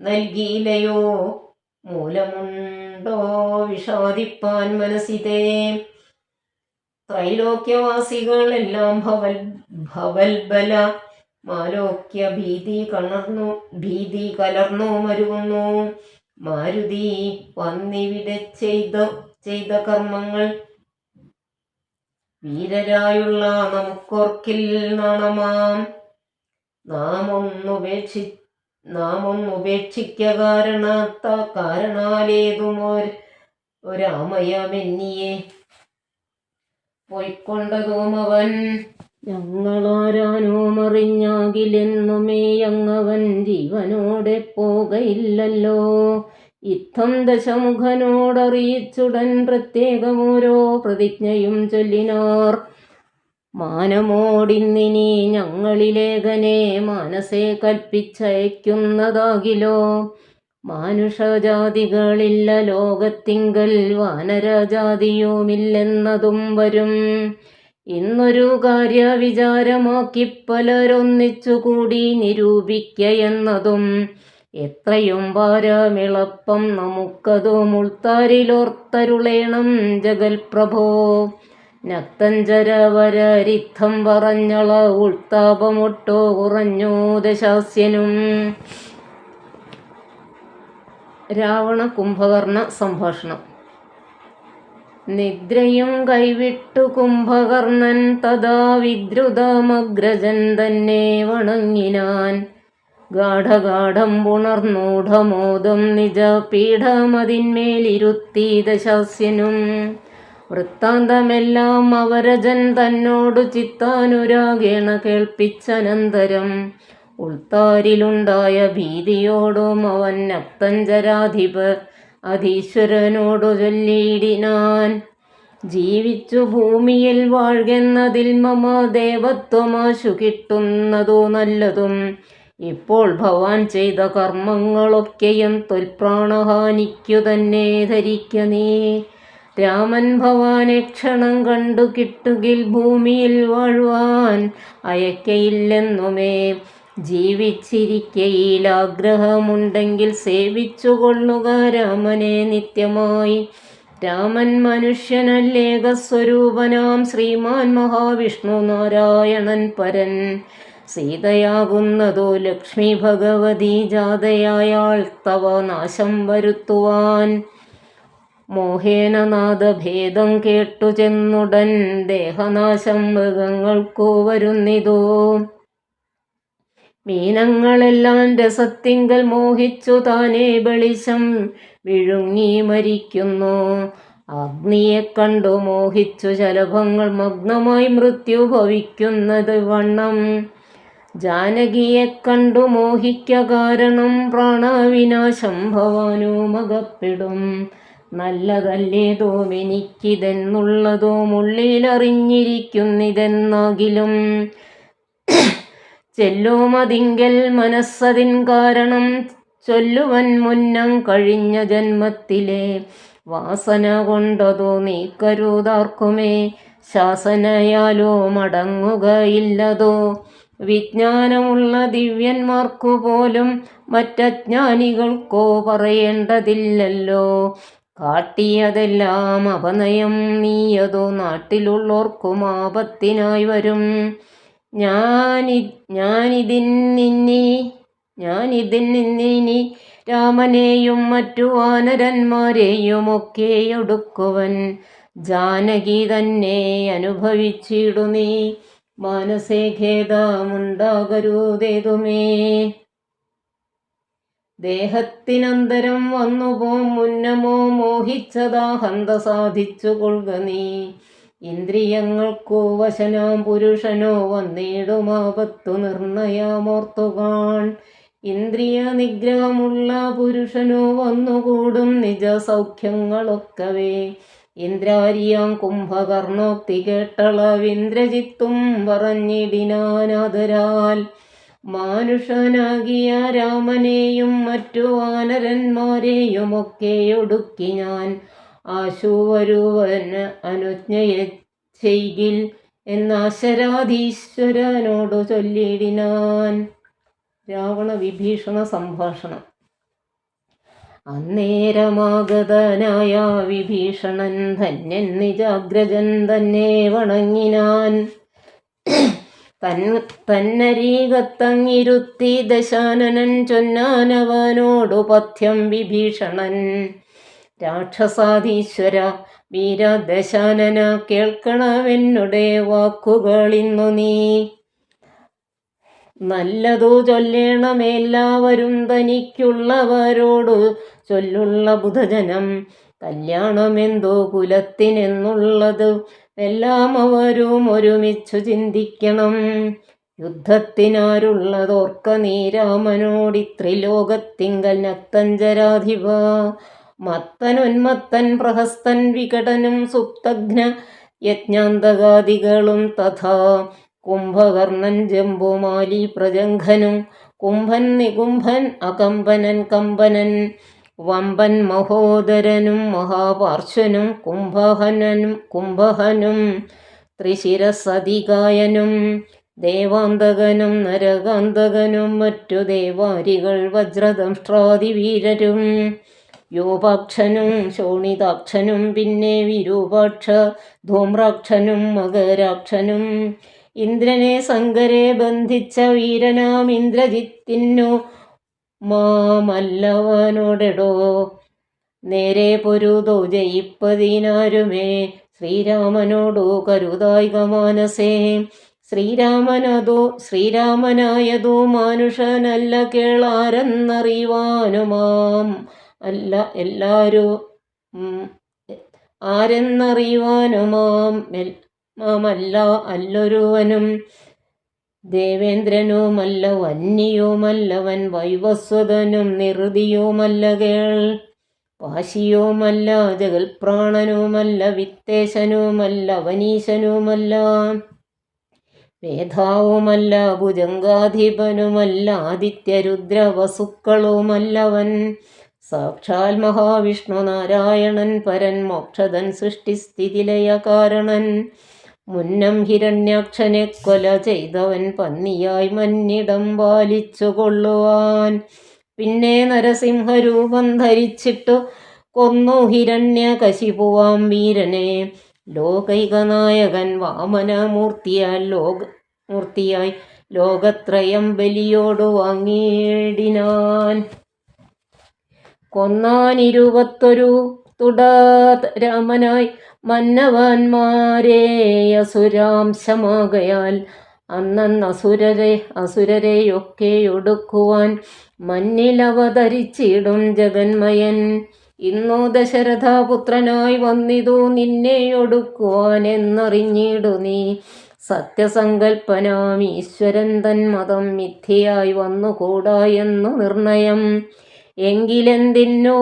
നൽകിയിലയോ മൂലമുണ്ടോ വിഷാദിപ്പാൻ മനസ്സിതേ. ത്രൈലോക്യവാസികളെല്ലാം ഭവൽബല മാലോക്യ ഭീതി കലർന്നു മരുവുന്നു. മാരുതി വന്നിവിടെ ചെയ്ത കർമ്മങ്ങൾ വീരരായുള്ള നമുക്കോർക്കിൽ നാണമാം. നാം ഒന്നുപേക്ഷിക്ക കാരണാലേതുമൊരാമയമെന്നിയെ പൊയ്ക്കൊണ്ടതും അവൻ. ഞങ്ങളാരാനുമറിഞ്ഞാകിലെന്നുമേ അങ്ങവൻ ജീവനോടെ പോകയില്ലല്ലോ. ഇത്തം ദശമുഖനോടറിയിച്ചുടൻ പ്രത്യേകമോരോ പ്രതിജ്ഞയും ചൊല്ലിനാർ. മാനമോടിന്നിനി ഞങ്ങളിലേഖനെ മാനസേ കൽപ്പിച്ചയക്കുന്നതാകിലോ. മാനുഷജാതികളില്ല ലോകത്തിങ്കൽ വാനരജാതിയുമില്ലെന്നതും വരും. ഇന്നൊരു കാര്യവിചാരമാക്കി പലരൊന്നിച്ചുകൂടി നിരൂപിക്കയെന്നതും. എത്രയും ഭാരമിളപ്പം നമുക്കതു മുൾത്താരിലോർത്തരുളേണം ജഗൽപ്രഭോ. നക്തഞ്ചരവരരിത്തം പറഞ്ഞള ഉൾത്താപമൊട്ടോ കുറഞ്ഞു ദശാസ്യനും. രാവണ കുംഭകർണ സംഭാഷണം. നിദ്രയും കൈവിട്ടു കുംഭകർണൻ തഥാ വിദ്രുതമഗ്രജൻ തന്നെ വണങ്ങിനാൻ. ഗാഠഗാഠം പുണർന്നൂഢമോദം നിജ പീഠമതിന്മേലിരുത്തി ദശാസ്യനും. വൃത്താന്തമെല്ലാം അവരജൻ തന്നോടു ചിത്താനുരാഗേണ കേൾപ്പിച്ചനന്തരം ഉൾത്താരിലുണ്ടായ ഭീതിയോടും അവൻ അധീശ്വരനോടു ചൊല്ലിയിടിനാൻ. ജീവിച്ചു ഭൂമിയിൽ വാഴ്കെന്നതിൽ മമ ദേവത്വമാശു കിട്ടുന്നതു നല്ലതും. ഇപ്പോൾ ഭവാൻ ചെയ്ത കർമ്മങ്ങളൊക്കെയും തൊൽപ്രാണഹാനിക്കു തന്നെ ധരിക്ക നീ. രാമൻ ഭവാനെ ക്ഷണം കണ്ടു കിട്ടുകിൽ ഭൂമിയിൽ വാഴുവാൻ അയക്കയില്ലെന്നുമേ. ജീവിച്ചിരിക്കയിൽ ആഗ്രഹമുണ്ടെങ്കിൽ സേവിച്ചു കൊള്ളുക രാമനെ നിത്യമായി. രാമൻ മനുഷ്യനല്ലേകസ്വരൂപനാം ശ്രീമാൻ മഹാവിഷ്ണു നാരായണൻ പരൻ. സീതയാകുന്നതോ ലക്ഷ്മി ഭഗവതി ജാതയായാൾ തവ നാശം വരുത്തുവാൻ. മോഹേന നാദഭേദം കേട്ടു ചെന്നുടൻ ദേഹനാശം മൃഗങ്ങൾക്കു വരുന്നിതോ. മീനങ്ങളെല്ലാം രസത്തിങ്കൽ മോഹിച്ചു താനേ വെളിച്ചം വിഴുങ്ങി മരിക്കുന്നു. അഗ്നിയെ കണ്ടു മോഹിച്ചു ശലഭങ്ങൾ മഗ്നമായി മൃത്യു ഭവിക്കുന്നത് വണ്ണം. ജാനകിയെ കണ്ടു മോഹിക്ക കാരണം പ്രാണവിനാശം ഭവാനുമകപ്പെടും. നല്ലതല്ലേതോം എനിക്കിതെന്നുള്ളതും ഉള്ളിലറിഞ്ഞിരിക്കുന്നിതെന്നാകിലും ചെല്ലുമതിങ്കൽ മനസ്സതിൻ കാരണം ചൊല്ലുവൻ മുന്നം കഴിഞ്ഞ ജന്മത്തിലെ വാസന കൊണ്ടതോ നീക്കരുതാർക്കുമേ. ശാസനയാലോ മടങ്ങുകയില്ലതോ. വിജ്ഞാനമുള്ള ദിവ്യന്മാർക്കു പോലും മറ്റജ്ഞാനികൾക്കോ പറയേണ്ടതില്ലല്ലോ. കാട്ടിയതെല്ലാം അപനയം നീയതോ നാട്ടിലുള്ളോർക്കും ആപത്തിനായി വരും. ഞാനിതിനി രാമനെയും മറ്റു വാനരന്മാരെയുമൊക്കെ ഒടുക്കുവൻ. ജാനകി തന്നെ അനുഭവിച്ചിടു നീ. മനസ്സേ ഖേദമുണ്ടാകരുതേതുമേ. ദേഹത്തിനന്തരം വന്നുപോം മുന്നമോ മോഹിച്ചതാ ഹന്ത സാധിച്ചു കൊള്ളുക നീ. ഇന്ദ്രിയങ്ങൾക്കു വശനാം പുരുഷനോ വന്നിടുമാപത്തു നിർണയമോർത്തുകാൺ. ഇന്ദ്രിയ നിഗ്രഹമുള്ള പുരുഷനോ വന്നുകൂടും നിജ സൗഖ്യങ്ങളൊക്കവേ. ഇന്ദ്രാരിയാം കുംഭകർണോക്തി കേട്ടളവിന്ദ്രജിത്തും പറഞ്ഞിടിനാനാദരാൽ. മാനുഷനാകിയ രാമനെയും മറ്റു വാനരന്മാരെയുമൊക്കെ ഒടുക്കി ഞാൻ ആശുവരുവന് അനുജ്ഞയെ ചെയ്കിൽ എന്നാശരാധീശ്വരനോടു ചൊല്ലിടിനാൻ. രാവണ വിഭീഷണ സംഭാഷണം. അന്നേരമാഗതനായ വിഭീഷണൻ ധന്യൻ നിജാഗ്രജൻ തന്നെ വണങ്ങിനാൻ. തന്നരീകത്തങ്ങിരുത്തി ദശാനനൻ ചൊന്നാനവനോടു പഥ്യം വിഭീഷണൻ. രാക്ഷസാധീശ്വര വീരദശാനന കേൾക്കണമെന്നുടെ വാക്കുകളിന്നു നീ. നല്ലതു ചൊല്ലേണമെല്ലാവരും തനിക്കുള്ളവരോടു ചൊല്ലുള്ള ബുധജനം. കല്യാണമെന്തോ കുലത്തിനെന്നുള്ളത് എല്ലാം അവരും ഒരുമിച്ചു ചിന്തിക്കണം. യുദ്ധത്തിനാരുള്ളതോർക്ക നീ രാമനോടിത്രിലോകത്തിങ്കൽ നക്തഞ്ചരാധിപ. മത്തനുന്മത്തൻ പ്രഹസ്തൻ വികടനും സുപ്തഘ്ന യജ്ഞാന്തകാദികളും തഥാ. കുംഭകർണൻ ജംബുമാലി പ്രജംഘനും കുംഭൻ നികുംഭൻ അകമ്പനൻ കമ്പനൻ. വമ്പൻ മഹോദരനും മഹാപാർശ്വനും കുംഭഹനും ത്രിശിരസതികായനും. ദേവാന്തകനും നരകാന്തകനും മറ്റു ദേവാരികൾ വജ്രദംഷ്ട്രാദിവീരരും. യോപാക്ഷനും ശോണിതാക്ഷനും പിന്നെ വിരൂപാക്ഷ ധൂമ്രാക്ഷനും മകരാക്ഷനും. ഇന്ദ്രനെ സങ്കരെ ബന്ധിച്ച വീരനാം ഇന്ദ്രജിത്തിനു മാമല്ലവനോടെടോ. നേരെ പൊരുതോ ജയിപ്പതിനാരുമേ ശ്രീരാമനോടു കരുതായിക മാനസേ. ശ്രീരാമനായതോ മാനുഷനല്ല കേളാരെന്നറിവാനുമാം. ആരെന്നറിയുവാനുമാമല്ല അല്ലൊരുവനും. ദേവേന്ദ്രനുമല്ല വന്യയുമല്ലവൻ, വൈവസ്വതനും നിറുതിയുമല്ല കേൾ. പാശിയുമല്ല ജഗൽപ്രാണനുമല്ല, വിത്തേശനുമല്ല വനീശനുമല്ല. വേധാവുമല്ല ഭുജംഗാധിപനുമല്ല, ആദിത്യരുദ്ര വസുക്കളുമല്ലവൻ. സാക്ഷാൽ മഹാവിഷ്ണു നാരായണൻ പരൻ, മോക്ഷതൻ സൃഷ്ടിസ്ഥിതിലയ കാരണൻ. മുന്നം ഹിരണ്യാക്ഷനെ കൊല ചെയ്തവൻ, പന്നിയായി മന്നിടം പാലിച്ചു കൊള്ളുവാൻ. പിന്നെ നരസിംഹരൂപം ധരിച്ചിട്ടു കൊന്നു ഹിരണ്യകശിപുവാം വീരനെ. ലോകൈകനായകൻ വാമനമൂർത്തിയായി ലോകത്രയം ബലിയോടു വാങ്ങിയിടിനാൻ. കൊന്നാൻ 21 തുടരാമനായി മന്നവന്മാരെ അസുരാംശമാകയാൽ. അസുരരെയൊക്കെ ഒടുക്കുവാൻ മന്നിലവതരിച്ചിടും ജഗന്മയൻ. ഇന്നു ദശരഥപുത്രനായി വന്നിതു നിന്നെ ഒടുക്കുവാൻ എന്നറിഞ്ഞിടു നീ. സത്യസങ്കൽപ്പനാം ഈശ്വരൻ തൻ മതം മിഥ്യയായി വന്നുകൂടാ എന്നു നിർണയം. എങ്കിലെന്തിന്നു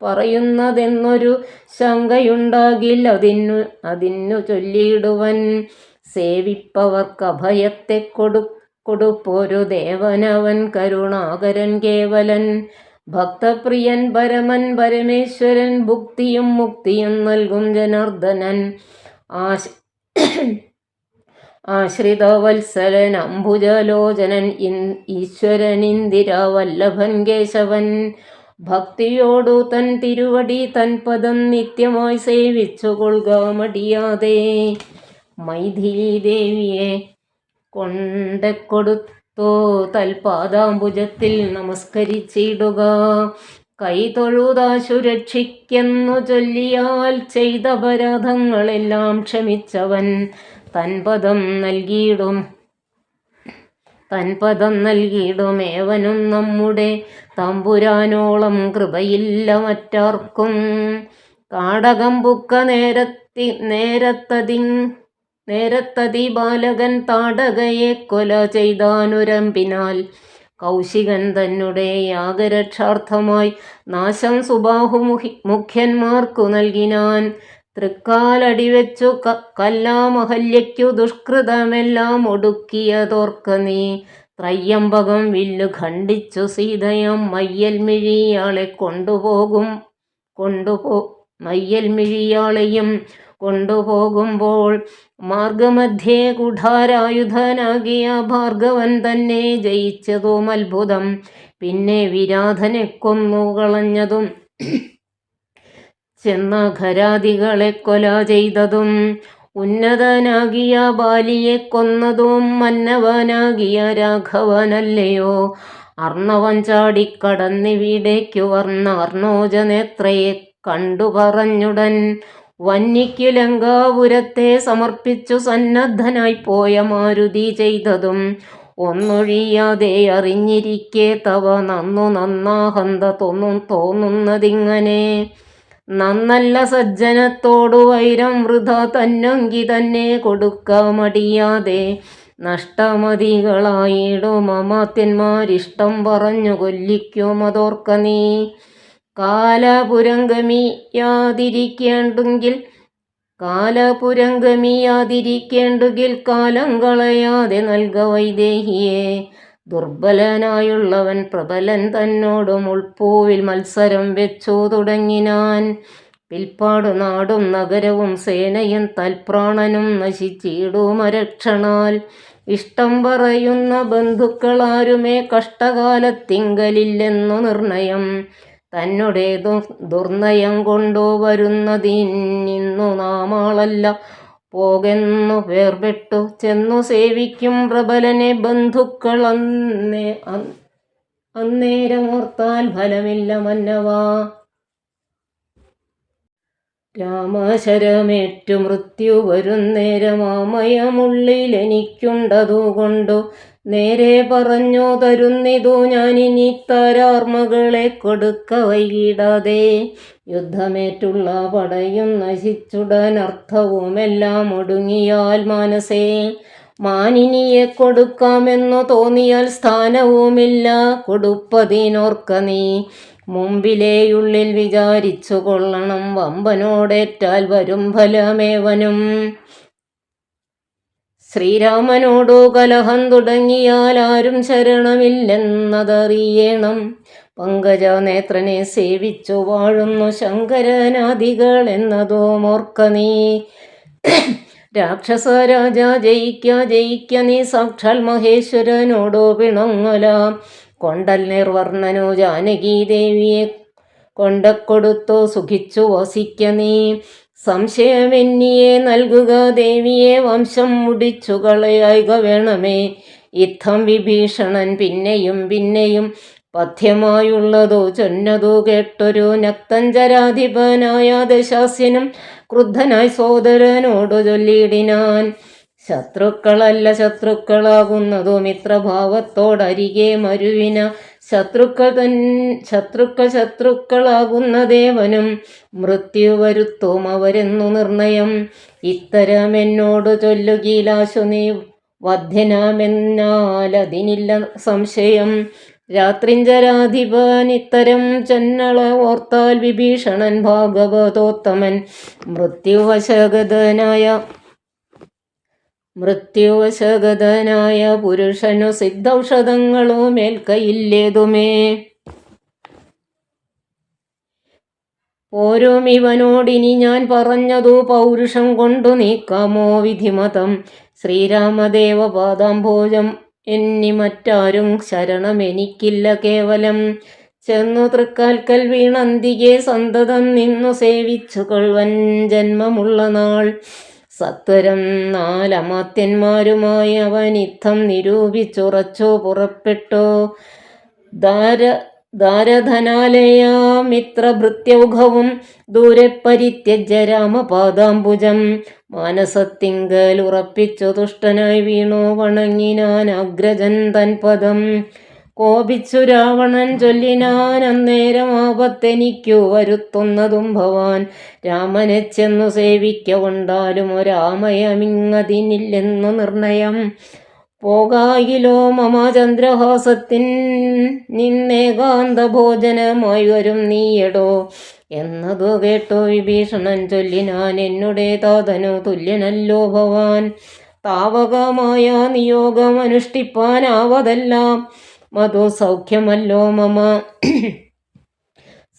പറയുന്നതെന്നൊരു ശങ്കയുണ്ടാകിൽ അതിന്നു ചൊല്ലിയിടുവൻ. സേവിപ്പവർക്കഭയത്തെ കൊടുപ്പൊരു ദേവനവൻ, കരുണാകരൻ കേവലൻ. ഭക്തപ്രിയൻ പരമൻ പരമേശ്വരൻ, ഭുക്തിയും മുക്തിയും നൽകും ജനാർദ്ദനൻ. ആശ്രിതവത്സലൻ അംബുജലോചനൻ, ഈശ്വരനിന്ദിരാവല്ലഭൻ കേശവൻ. ഭക്തിയോടു തൻ തിരുവടി തൻ പദം നിത്യമായി സേവിച്ചു കൊള്ളുക മടിയാതെ. മൈഥിലി ദേവിയെ കൊണ്ടക്കൊടുത്തു തൽപാദാംബുജത്തിൽ നമസ്കരിച്ചിടുക. കൈതൊഴുതാശു രക്ഷിക്കെന്നു ചൊല്ലിയാൽ ചെയ്തപരാധങ്ങളെല്ലാം ക്ഷമിച്ചവൻ. തൻപദം നൽകിയിടുമേവനും നമ്മുടെ തമ്പുരാനോളം കൃപയില്ല മറ്റാർക്കും. കാടകം പുക്ക നേരത്തതി ബാലകൻ താടകയെ കൊല ചെയ്താനുരമ്പിനാൽ. കൗശികൻ തന്നെ യാഗരക്ഷാർത്ഥമായി നാശം സുബാഹുമുഖ്യന്മാർക്കു നൽകിനാൻ. തൃക്കാലടിവെച്ചു കല്ലാമഹല്യയ്ക്കു ദുഷ്കൃതമെല്ലാം ഒടുക്കിയതോർക്ക നീ. ത്രയ്യംബകം വില്ലു ഖണ്ഡിച്ചു സീതയാം മയ്യൽമിഴിയാളെയും കൊണ്ടുപോകുമ്പോൾ മാർഗമധ്യേ കുഠാരായുധനാകിയ ഭാർഗവൻ തന്നെ ജയിച്ചതും അത്ഭുതം. പിന്നെ വിരാധനെ കൊന്നുകളഞ്ഞതും ചെന്നഘരാദികളെ കൊല ചെയ്തതും. ഉന്നതനാകിയ ബാലിയെ കൊന്നതും മന്നവനാകിയ രാഘവനല്ലയോ. അർണവൻ ചാടിക്കടന്നിവിടേക്കു വർണ്ണാർണോജനേത്രയെ കണ്ടു പറഞ്ഞുടൻ. വന്യയ്ക്കു ലങ്കാപുരത്തെ സമർപ്പിച്ചു സന്നദ്ധനായി പോയ മാരുതി ചെയ്തതും. ഒന്നൊഴിയാതെ അറിഞ്ഞിരിക്കെ തവ നന്നാഹന്ത തോന്നുന്നതിങ്ങനെ. നന്നല്ല സജ്ജനത്തോടു വൈരം വൃഥ തന്നൊങ്കി തന്നെ കൊടുക്ക മടിയാതെ. നഷ്ടമതികളായിടും അമാത്യന്മാരിഷ്ടം പറഞ്ഞു കൊല്ലിക്കുമതോർക്ക നീ. കാലപുരംഗമിയാതിരിക്കേണ്ടുകിൽ കാലം കളയാതെ നൽക വൈദേഹിയെ. ദുർബലനായുള്ളവൻ പ്രബലൻ തന്നോടും ഉൾപ്പൂവിൽ മത്സരം വെച്ചു തുടങ്ങിനാൻ. പിൽപ്പാടു നാടും നഗരവും സേനയും തൽപ്രാണനും നശിച്ചിടുമരക്ഷണാൽ. ഇഷ്ടം പറയുന്ന ബന്ധുക്കളാരുമേ കഷ്ടകാലത്തിങ്കലില്ലെന്നു നിർണയം. തന്നെ ദുർനയം കൊണ്ടു വരുന്നതിന്നു നാമാളല്ല പോകെന്നു വേർപെട്ടു ചെന്നു സേവിക്കും പ്രബലനെ ബന്ധുക്കൾ. അന്നേരമോർത്താൽ ഫലമില്ല മന്നവാ. രാമശരമേറ്റു മൃത്യു വരുന്നേരമാമയമുള്ളിലെനിക്കുണ്ടതുകൊണ്ടു നേരെ പറഞ്ഞു തരുന്നിതു ഞാനിനി തരാർമകളെ കൊടുക്ക വൈകിടാതെ. യുദ്ധമേറ്റുള്ള പടയും നശിച്ചുടൻ അർത്ഥവുമെല്ലാം ഒടുങ്ങിയാൽ മാനസേ, മാനിനിയെ കൊടുക്കാമെന്നു തോന്നിയാൽ സ്ഥാനവുമില്ല കൊടുപ്പതിനോർക്ക നീ. മുമ്പിലേയുള്ളിൽ വിചാരിച്ചു കൊള്ളണം, വമ്പനോടേറ്റാൽ വരും ഫലമേവനും. ശ്രീരാമനോടു കലഹം തുടങ്ങിയാൽ ആരും ശരണമില്ലെന്നതറിയണം. പങ്കജനേത്രനെ സേവിച്ചു വാഴുന്നു ശങ്കരനാദികൾ എന്നതും ഓർക്ക നീ. രാക്ഷസ രാജ ജയിക്ക നീ, സാക്ഷാൽ മഹേശ്വരനോടു പിണങ്ങലാം. കൊണ്ടൽ നിർവർണ്ണനു ജാനകി ദേവിയെ കൊണ്ടക്കൊടുത്തു സുഖിച്ചു വസിക്ക നീ. സംശയമെന്നിയെ നൽകുക ദേവിയെ, വംശം മുടിച്ചു കളയുക വേണമേ. യുദ്ധം വിഭീഷണൻ പിന്നെയും പഥ്യമായുള്ളതു ചൊന്നതു കേട്ടൊരു നക്തഞ്ചരാധിപനായ ദശാസ്യനും ക്രുദ്ധനായി സോദരനോടു ചൊല്ലിയിടിനാൻ. ശത്രുക്കളല്ല ശത്രുക്കളാകുന്നതു മിത്രഭാവത്തോടരികെ മരുവിന. ശത്രുക്കളാകുന്ന ദേവനും മൃത്യു വരുത്തും അവരെന്നു നിർണയം. ഇത്തരമെന്നോടു ചൊല്ലുകീലാശു നീ വധ്യനാമെന്നാലതിനില്ല സംശയം. രാത്രിഞ്ചരാധിപൻ ഇത്തരം ചന്നള ഓർത്താൽ വിഭീഷണൻ ഭാഗവതോത്തമൻ. മൃത്യുവശഗതനായ പുരുഷനു സിദ്ധൌഷധങ്ങളോ മേൽക്കയില്ലേതുമേ. പോരും ഇവനോടിനി ഞാൻ പറഞ്ഞതു പൗരുഷം കൊണ്ടു നീക്കാമോ വിധിമതം. ശ്രീരാമദേവ പാദാംഭോജം എന്നി മറ്റാരും ശരണമെനിക്കില്ല കേവലം. ചെന്നു തൃക്കാൽക്കൽ വീണന്തികെ സന്തതം നിന്നു സേവിച്ചു കൊൾവൻ ജന്മമുള്ള നാൾ. സത്വരം നാലമാത്യന്മാരുമായി അവൻ യുദ്ധം നിരൂപിച്ചുറച്ചു പുറപ്പെട്ടു. ദാരധനാലയമിത്രഭൃത്യൗഘവും ദൂരെ പരിത്യജ്യ രാമപാദാംബുജം. മാനസത്തിങ്കൽ ഉറപ്പിച്ചു തുഷ്ടനായി വീണു വണങ്ങിനാൻ അഗ്രജൻ തൻ പദം. കോപിച്ചു രാവണൻ ചൊല്ലിനാൻ, അന്നേരം ആപത്തെനിക്കു വരുത്തുന്നതും ഭവാൻ. രാമനെ ചെന്നു സേവിക്ക കൊണ്ടാലും ഒരാമയമിങ്ങതിനില്ലെന്നു നിർണയം. പോകായിലോ മമ ചന്ദ്രഹാസത്തിൻ നിന്നേകാന്ത ഭോജനമായി വരും നീയടോ എന്നതു കേട്ടോ വിഭീഷണൻ ചൊല്ലിനാൻ, എന്നുടെ താതനു തുല്യനല്ലോ ഭവാൻ. താവകമായ നിയോഗം അനുഷ്ഠിപ്പാനാവതെല്ലാം മധു സൗഖ്യമല്ലോ മമ.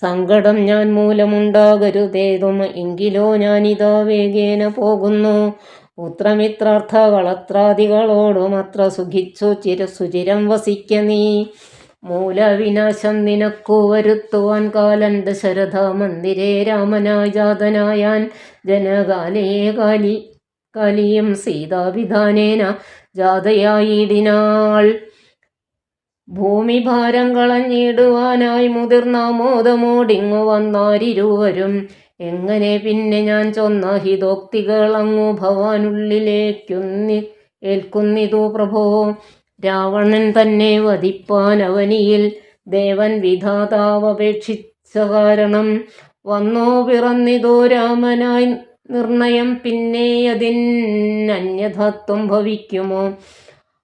സങ്കടം ഞാൻ മൂലമുണ്ടാകരുതേതും, എങ്കിലോ ഞാനിതാ വേഗേന പോകുന്നു. പുത്രമിത്രാർത്ഥ കളത്രാദികളോടുമത്ര സുഖിച്ചു സുചിരം വസിക്ക നീ. മൂലവിനാശം നിനക്കു വരുത്തുവാൻ കാലൻ ദശരഥ മന്ദിരേ രാമനായി ജാതനായാൻ. ജനകാലയെ കാലിയും സീതാവിധാനേന ജാതയായിടിനാൾ. ഭൂമിഭാരം കളഞ്ഞിടുവാനായി മുതിർന്നാമോദമോടിങ്ങു വന്നാരിരുവരും. എങ്ങനെ പിന്നെ ഞാൻ ചൊന്ന ഹിതോക്തികളങ്ങു ഭവാനുള്ളിലേക്കേൽക്കുന്നിതു പ്രഭോ. രാവണൻ തന്നെ വധിപ്പാൻ അവനിയിൽ ദേവൻ വിധാതാവപേക്ഷിച്ച കാരണം. വന്നോ പിറന്നിതോ രാമനായി നിർണയം, പിന്നെ അതിനന്യഥത്വം ഭവിക്കുമോ.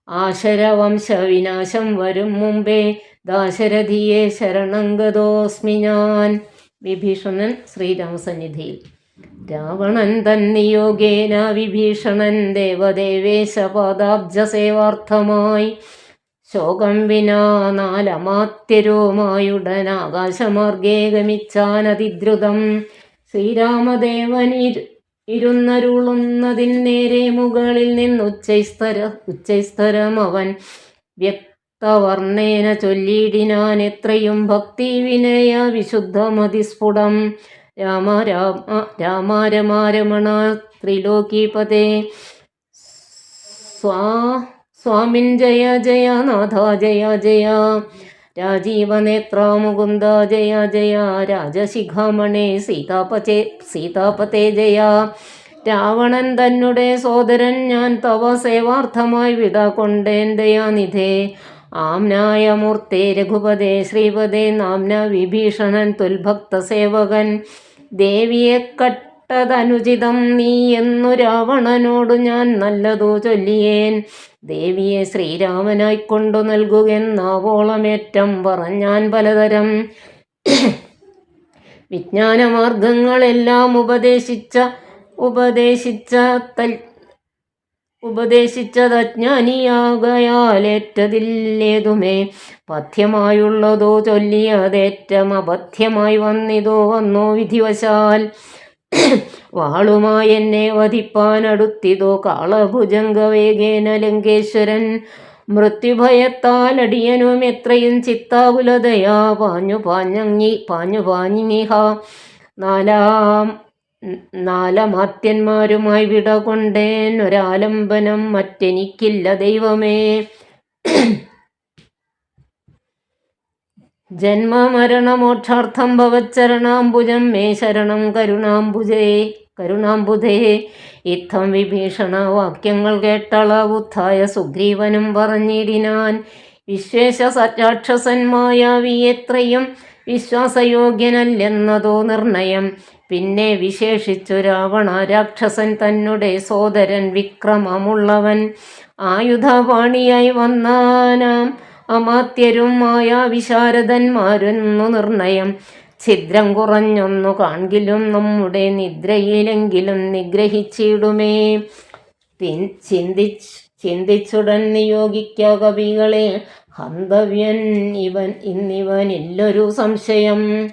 ആശരവംശവിനാശം വരും മുമ്പേ ദാശരഥിയെ ശരണംഗതോസ്മി ഞാൻ. വിഭീഷണൻ ശ്രീരാമസന്നിധിയിൽ. രാവണൻ തന്നിയോഗേന വിഭീഷണൻ ദേവദേവേശ പാദാബ്ജസേവാർത്ഥമായി ശോകം വിനാ നാലമാത്യരുമായുടൻ ആകാശമാർഗേ ഗമിച്ചാനതിദ്രുതം. ശ്രീരാമദേവൻ ഇരുന്നരുളുന്നതിൻ നേരെ മുകളിൽ ഉച്ചൈസ്തരം അവൻ വ്യക്തവർണ്ണേന ചൊല്ലിയിടിനാൻ, എത്രയും ഭക്തി വിനയ വിശുദ്ധമതിസ്ഫുടം. രാമ രാമ രമ രമണ ത്രിലോകീപതേ സ്വാമിൻ ജയ ജയ നാഥ ജയ ജയ. രാജീവനേത്ര മുകുന്ദ ജയ ജയ. രാജശിഖാമണേ സീതാപതേ ജയ. രാവണൻ തന്നെ സോദരൻ ഞാൻ തവ സേവാർത്ഥമായി വിട കൊണ്ടേൻ ദയാനിധേ. ആംനായ മൂർത്തേ രഘുപതേ ശ്രീപദേ നാംന വിഭീഷണൻ തുൽഭക്ത സേവകൻ. ദേവിയെ കട്ടതനുചിതം നീ എന്നു രാവണനോടു ഞാൻ നല്ലതു ചൊല്ലിയേൻ. ദേവിയെ ശ്രീരാമനായിക്കൊണ്ടു നൽകുകെന്നാവോളമേറ്റം പറഞ്ഞാൻ പലതരം. വിജ്ഞാനമാർഗങ്ങളെല്ലാം ഉപദേശിച്ചതജ്ഞാനിയാകയാലേറ്റതില്ലേതുമേ. പഥ്യമായുള്ളതോ ചൊല്ലിയതേറ്റം അപഥ്യമായി വന്നോ വിധിവശാൽ. വാളുമായി എന്നെ വധിപ്പാനടുത്തിതോ കാളഭുജംഗവേഗേന ലങ്കേശ്വരൻ. മൃത്യുഭയത്താൽ അടിയനും എത്രയും ചിത്താകുലതയാ പാഞ്ഞിഹ. നാലമാത്യന്മാരുമായി വിട കൊണ്ടേൻ ഒരാലംബനം മറ്റെനിക്കില്ല ദൈവമേ. ജന്മമരണമോക്ഷാർത്ഥം ഭവച്ചരണാംബുജം മേ ശരണം കരുണാംബുധേ. ഇത്തം വിഭീഷണ വാക്യങ്ങൾ കേട്ടളവുത്തായ സുഗ്രീവനും പറഞ്ഞിടിനാൻ. വിശ്വേശ രാക്ഷസന്മായാവി എത്രയും വിശ്വാസയോഗ്യനല്ലെന്നതോ നിർണയം. പിന്നെ വിശേഷിച്ചു രാവണ രാക്ഷസൻ തന്നെ സോദരൻ വിക്രമമുള്ളവൻ. ആയുധപാണിയായി വന്നാനാം അമാത്യരും മായാവിശാരദന്മാരെന്നു നിർണയം. ഛിദ്രം കുറഞ്ഞൊന്നു കാൺകിലും നമ്മുടെ നിദ്രയിലെങ്കിലും നിഗ്രഹിച്ചിടുമേ. ചിന്തിച്ചുടൻ നിയോഗിക്ക കവികളെ ഹന്തവ്യൻ ഇന്നിവനില്ലൊരു സംശയം.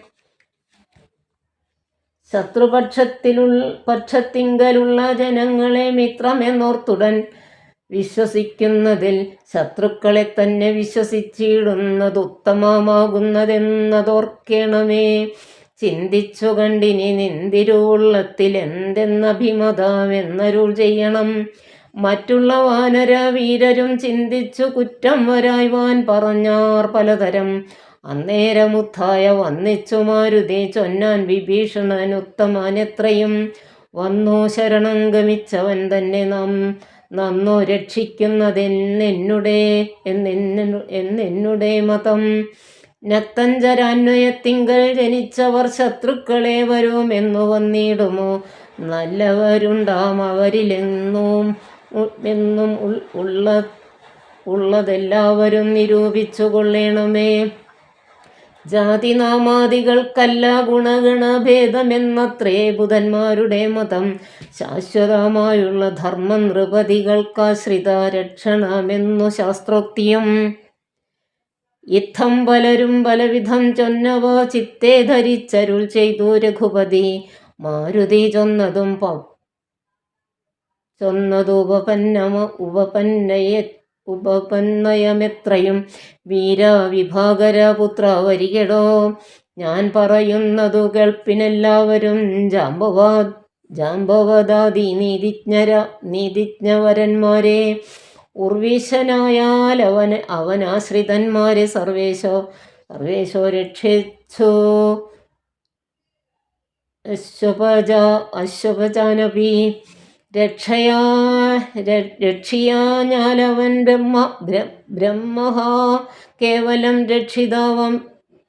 പക്ഷത്തിങ്കലുള്ള ജനങ്ങളെ മിത്രമെന്നോർത്തുടൻ വിശ്വസിക്കുന്നതിൽ ശത്രുക്കളെ തന്നെ വിശ്വസിച്ചിടുന്നത് ഉത്തമമാകുന്നതെന്നതോർക്കണമേ. ചിന്തിച്ചു കണ്ടിനി നിന്തിരുവുള്ളത്തിൽ എന്തെന്നഭിമതമെന്നരുൾ ചെയ്യണം. മറ്റുള്ള വാനര വീരരും ചിന്തിച്ചു കുറ്റം വരായ്വാൻ പറഞ്ഞാർ പലതരം. അന്നേരമുത്തായ വന്നിച്ചു മാരുതി ചൊന്നാൻ വിഭീഷണൻ ഉത്തമനെത്രയും. വന്നോ ശരണം ഗമിച്ചവൻ തന്നെ നന്നോ രക്ഷിക്കുന്നതെന്നെന്നുടെ മതം. നക്തഞ്ചരാന്വയത്തിങ്കൽ ജനിച്ചവർ ശത്രുക്കളെ വരുമെന്നു വന്നിടുമോ. നല്ലവരുണ്ടാം അവരിലെന്നും ഉള്ളതെല്ലാവരും നിരൂപിച്ചു കൊള്ളണമേ. ജാതിനാമാദികൾക്കല്ല ഗുണഗണഭേദമെന്നത്രേ ബുധന്മാരുടെ മതം. ശാശ്വതമായുള്ള ധർമ്മം നൃപതികൾക്കാശ്രിത രക്ഷണമെന്നു ശാസ്ത്രോക്തിയും. ഇത്തം പലരും പലവിധം ചൊന്നവ ചിത്തേ ധരിച്ചരുൾ ചെയ്തു രഘുപതി. മാരുതി ചൊന്നതും ഉപപന്നയമെത്രയും. വീരവിഭാകര പുത്ര വരികടോ. ഞാൻ പറയുന്നതു കേൾപ്പിനെല്ലാവരും. ജാമ്പവദാദി നീതിജ്ഞവരന്മാരെ ഉർവീശനായാൽ അവനാശ്രിതന്മാരെ സർവേശോ രക്ഷിച്ചു. അശ്വപജാനപി രക്ഷിയാഞ്ഞാലവൻ ബ്രഹ്മഹാ കേവലം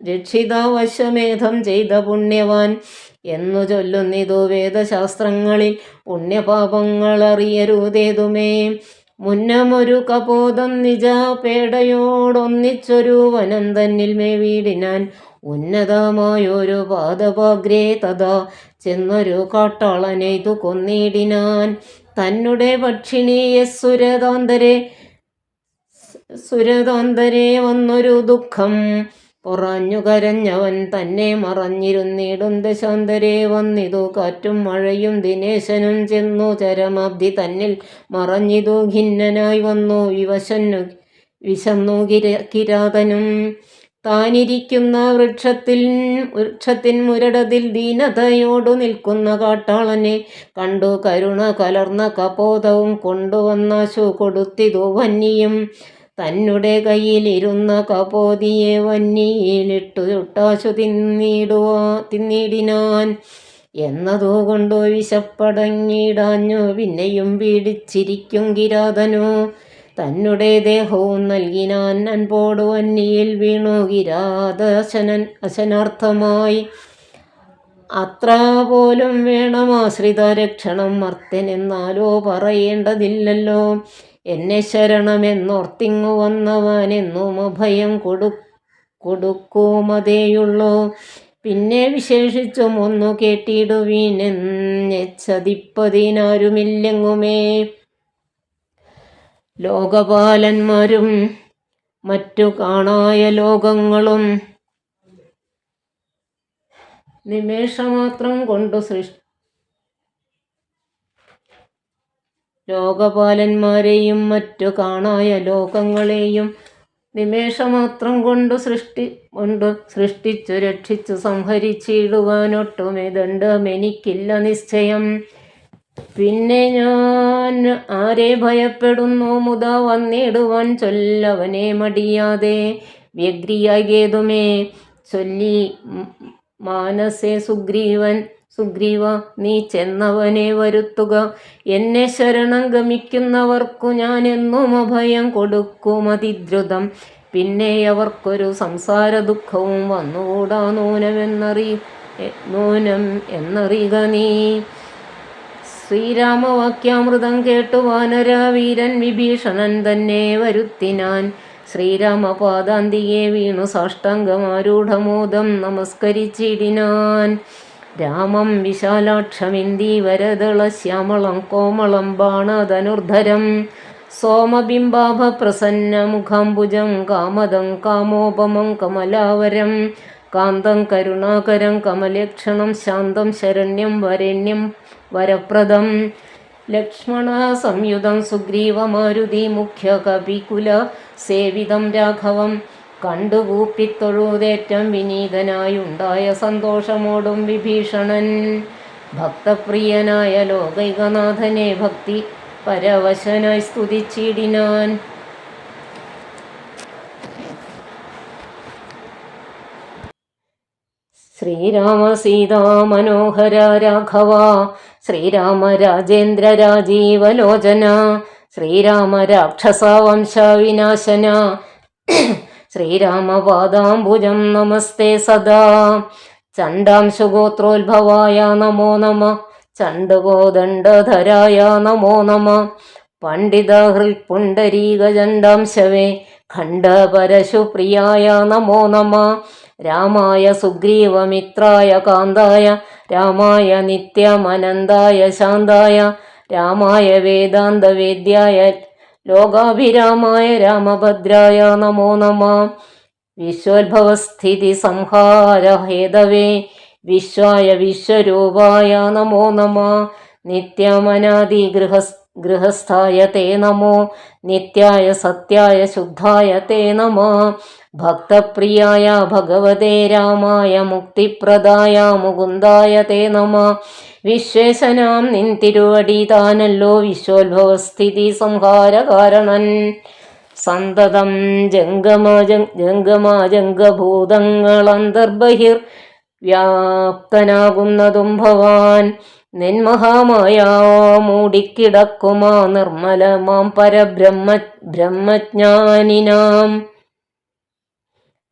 രക്ഷിതാവശ്വമേധം ചെയ്ത പുണ്യവാൻ എന്നു ചൊല്ലുന്നിതു വേദശാസ്ത്രങ്ങളിൽ. പുണ്യപാപങ്ങളറിയരുതേതുമേ. മുന്നമൊരു കപോതം നിജ പേടയോടൊന്നിച്ചൊരു വനം തന്നിൽ മേവീടിനാൻ. ഉന്നതമായൊരു പാദപാഗ്രേ തഥാ ചെന്നൊരു കാട്ടാളനെയ്തു കൊന്നിടിനാൻ. തന്നെ പക്ഷിണിയെ സുരതാന്തരെ വന്നൊരു ദുഃഖം പൊറഞ്ഞു കരഞ്ഞവൻ തന്നെ മറഞ്ഞിരുന്നിടും ദശാന്തരെ വന്നിതു കാറ്റും മഴയും. ദിനേശനും ചെന്നു ചരമാബ്ദി തന്നിൽ മറഞ്ഞിതു ഖിന്നനായി വന്നു വിശന്നു കിരാതനും. താനിരിക്കുന്ന വൃക്ഷത്തിൻ മുരടതിൽ ദീനതയോടു നിൽക്കുന്ന കാട്ടാളനെ കണ്ടു കരുണ കലർന്ന കപോതവും കൊണ്ടുവന്നാശു കൊടുത്തിതു വന്നിയും. തന്നെ കയ്യിലിരുന്ന കപോതിയെ വന്നിയിലിട്ടു ചുട്ടാശു തിന്നിടിനാൻ. എന്നതുകൊണ്ടു വിശപ്പടങ്ങിടാഞ്ഞു പിന്നെയും പീഡിച്ചിരിക്കും കിരാതനു. തന്നെ ദേഹവും നൽകിനാൻ അൻപോടു വന്നിയിൽ വീണു അശനാർത്ഥമായി. അത്ര പോലും വേണമാശ്രിത രക്ഷണം മർത്യനെന്നാലോ പറയേണ്ടതില്ലല്ലോ. എന്നെ ശരണമെന്നോർത്തിങ്ങു വന്നവനെന്നും അഭയം കൊടുക്കുമതേയുള്ളൂ. പിന്നെ വിശേഷിച്ചും ഒന്നു കേട്ടിടുവീനെച്ചതിപ്പതിനാരുമില്ലെങ്ങുമേ. ലോകപാലന്മാരും മറ്റു കാണായ ലോകങ്ങളും നിമേഷമാത്രം കൊണ്ടു ലോകപാലന്മാരെയും മറ്റു കാണായ ലോകങ്ങളെയും നിമേഷമാത്രം കൊണ്ടു സൃഷ്ടിച്ചു രക്ഷിച്ചു സംഹരിച്ചിടുവാനൊട്ടുമേ ദണ്ഡമെനിക്കില്ല നിശ്ചയം. പിന്നെ ഞാൻ ആരെ ഭയപ്പെടുന്നു മുതാ വന്നിടുവാൻ ചൊല്ലവനെ മടിയാതെ. വ്യഗ്രിയാകേതുമേ ചൊല്ലി മാനസേ സുഗ്രീവ നീ ചെന്നവനെ വരുത്തുക. എന്നെ ശരണം ഗമിക്കുന്നവർക്കു ഞാൻ എന്നും അഭയം കൊടുക്കുമതിദ്രുതം. പിന്നെ അവർക്കൊരു സംസാര ദുഃഖവും വന്നുകൂടാ നൂനം എന്നറിയുക നീ. ശ്രീരാമവാക്യാമൃതം കേട്ടു വാനരവീരൻ വിഭീഷണൻ തന്നെ വരുത്തിനാൻ. ശ്രീരാമപാദാന്തികെ വീണു സാഷ്ടാംഗമാരൂഢമോദം നമസ്കരിച്ചിടിനാൻ. രാമം വിശാലാക്ഷമിന്ദീവരദള ശ്യാമളം കോമളം ബാണധനുർധരം സോമബിംബാഭ പ്രസന്ന മുഖാംബുജം കാമദം കാമോപമം കമലാവരം കാന്തം കരുണാകരം കമലക്ഷണം ശാന്തം ശരണ്യം വരണ്യം വരപ്രദം ലക്ഷ്മണ സംയുതം സുഗ്രീവമാരുതി മുഖ്യ കപികുല സേവിതം രാഘവം കണ്ടുകൂപ്പിത്തൊഴുതേറ്റം വിനീതനായുണ്ടായ സന്തോഷമോടും വിഭീഷണൻ ഭക്തപ്രിയനായ ലോകൈകനാഥനെ ഭക്തി പരവശനായി സ്തുതിച്ചിടിനാൻ. ശ്രീരാമ സീതാ മനോഹര രാഘവ ശ്രീരാമ രാജേന്ദ്ര രാജീവലോചന ശ്രീരാമ രാക്ഷസ വംശ വിനാശന ശ്രീരാമപാദാംബുജം നമസ്തേ സദാ. ചണ്ഡാംശുഗോത്രോത്ഭവായ നമോ നമ ചണ്ഡകോദണ്ഡധരായ നമോ നമ പണ്ഡിതഹൃൽപുണ്ടരീകചണ്ഡാംശവേ ഖണ്ഡപരശുപ്രിയായ നമോ നമ രാമായ സുഗ്രീവമിത്രായ കാന്തായ രാമായ നിത്യമനന്തായ ശാന്തായ രാമായ വേദാന്തവേദ്യായ ലോകാഭിരാമായ രാമഭദ്രായ നമോ നമ വിശ്വോത്ഭവസ്ഥിതി സംഹാര ഹേതവേ വിശ്വായ വിശ്വരൂപായ നമോ നമ നിത്യമനാദി ഗൃഹസ്ഥായ തേ നമോ നിത്യായ സത്യായ ശുദ്ധായ തേ നമ ഭക്തപ്രിയായ ഭഗവതേ രാമായ മുക്തിപ്രദായ മുകുന്ദായ തേ നമ വിശ്വേശനാം നിൻ തിരുവടി താനല്ലോ വിശ്വോത്ഭവസ്ഥിതി സംഹാരകാരണൻ സന്തതം ജംഗമഭൂതങ്ങളന്തർബഹിർ വ്യാപ്തനാകുന്നതും ഭവാൻ നിന്മഹാമായ മൂടിക്കിടക്കുമാ നിർമ്മലമാം ബ്രഹ്മജ്ഞാനിനാം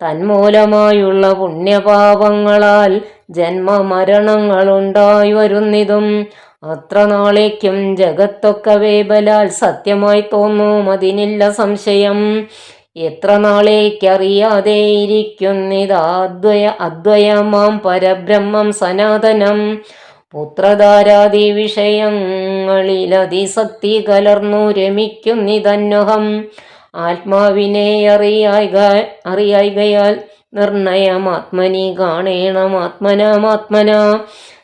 തന്മൂലമായുള്ള പുണ്യപാപങ്ങളാൽ ജന്മമരണങ്ങളുണ്ടായി വരുന്നിതും അത്ര നാളേക്കും ജഗത്തൊക്കവേ ബലാൽ സത്യമായി തോന്നും അതിനില്ല സംശയം. എത്ര നാളേക്കറിയാതെ ഇരിക്കുന്നിതാദ്വയമാം പരബ്രഹ്മം സനാതനം പുത്രധാരാദി വിഷയങ്ങളിലതിശക്തി കലർന്നു രമിക്കുന്നിതന്വഹം ആത്മാവിനെ അറിയായികയാൽ നിർണയമാത്മനി കാണേണമാത്മനാമാത്മന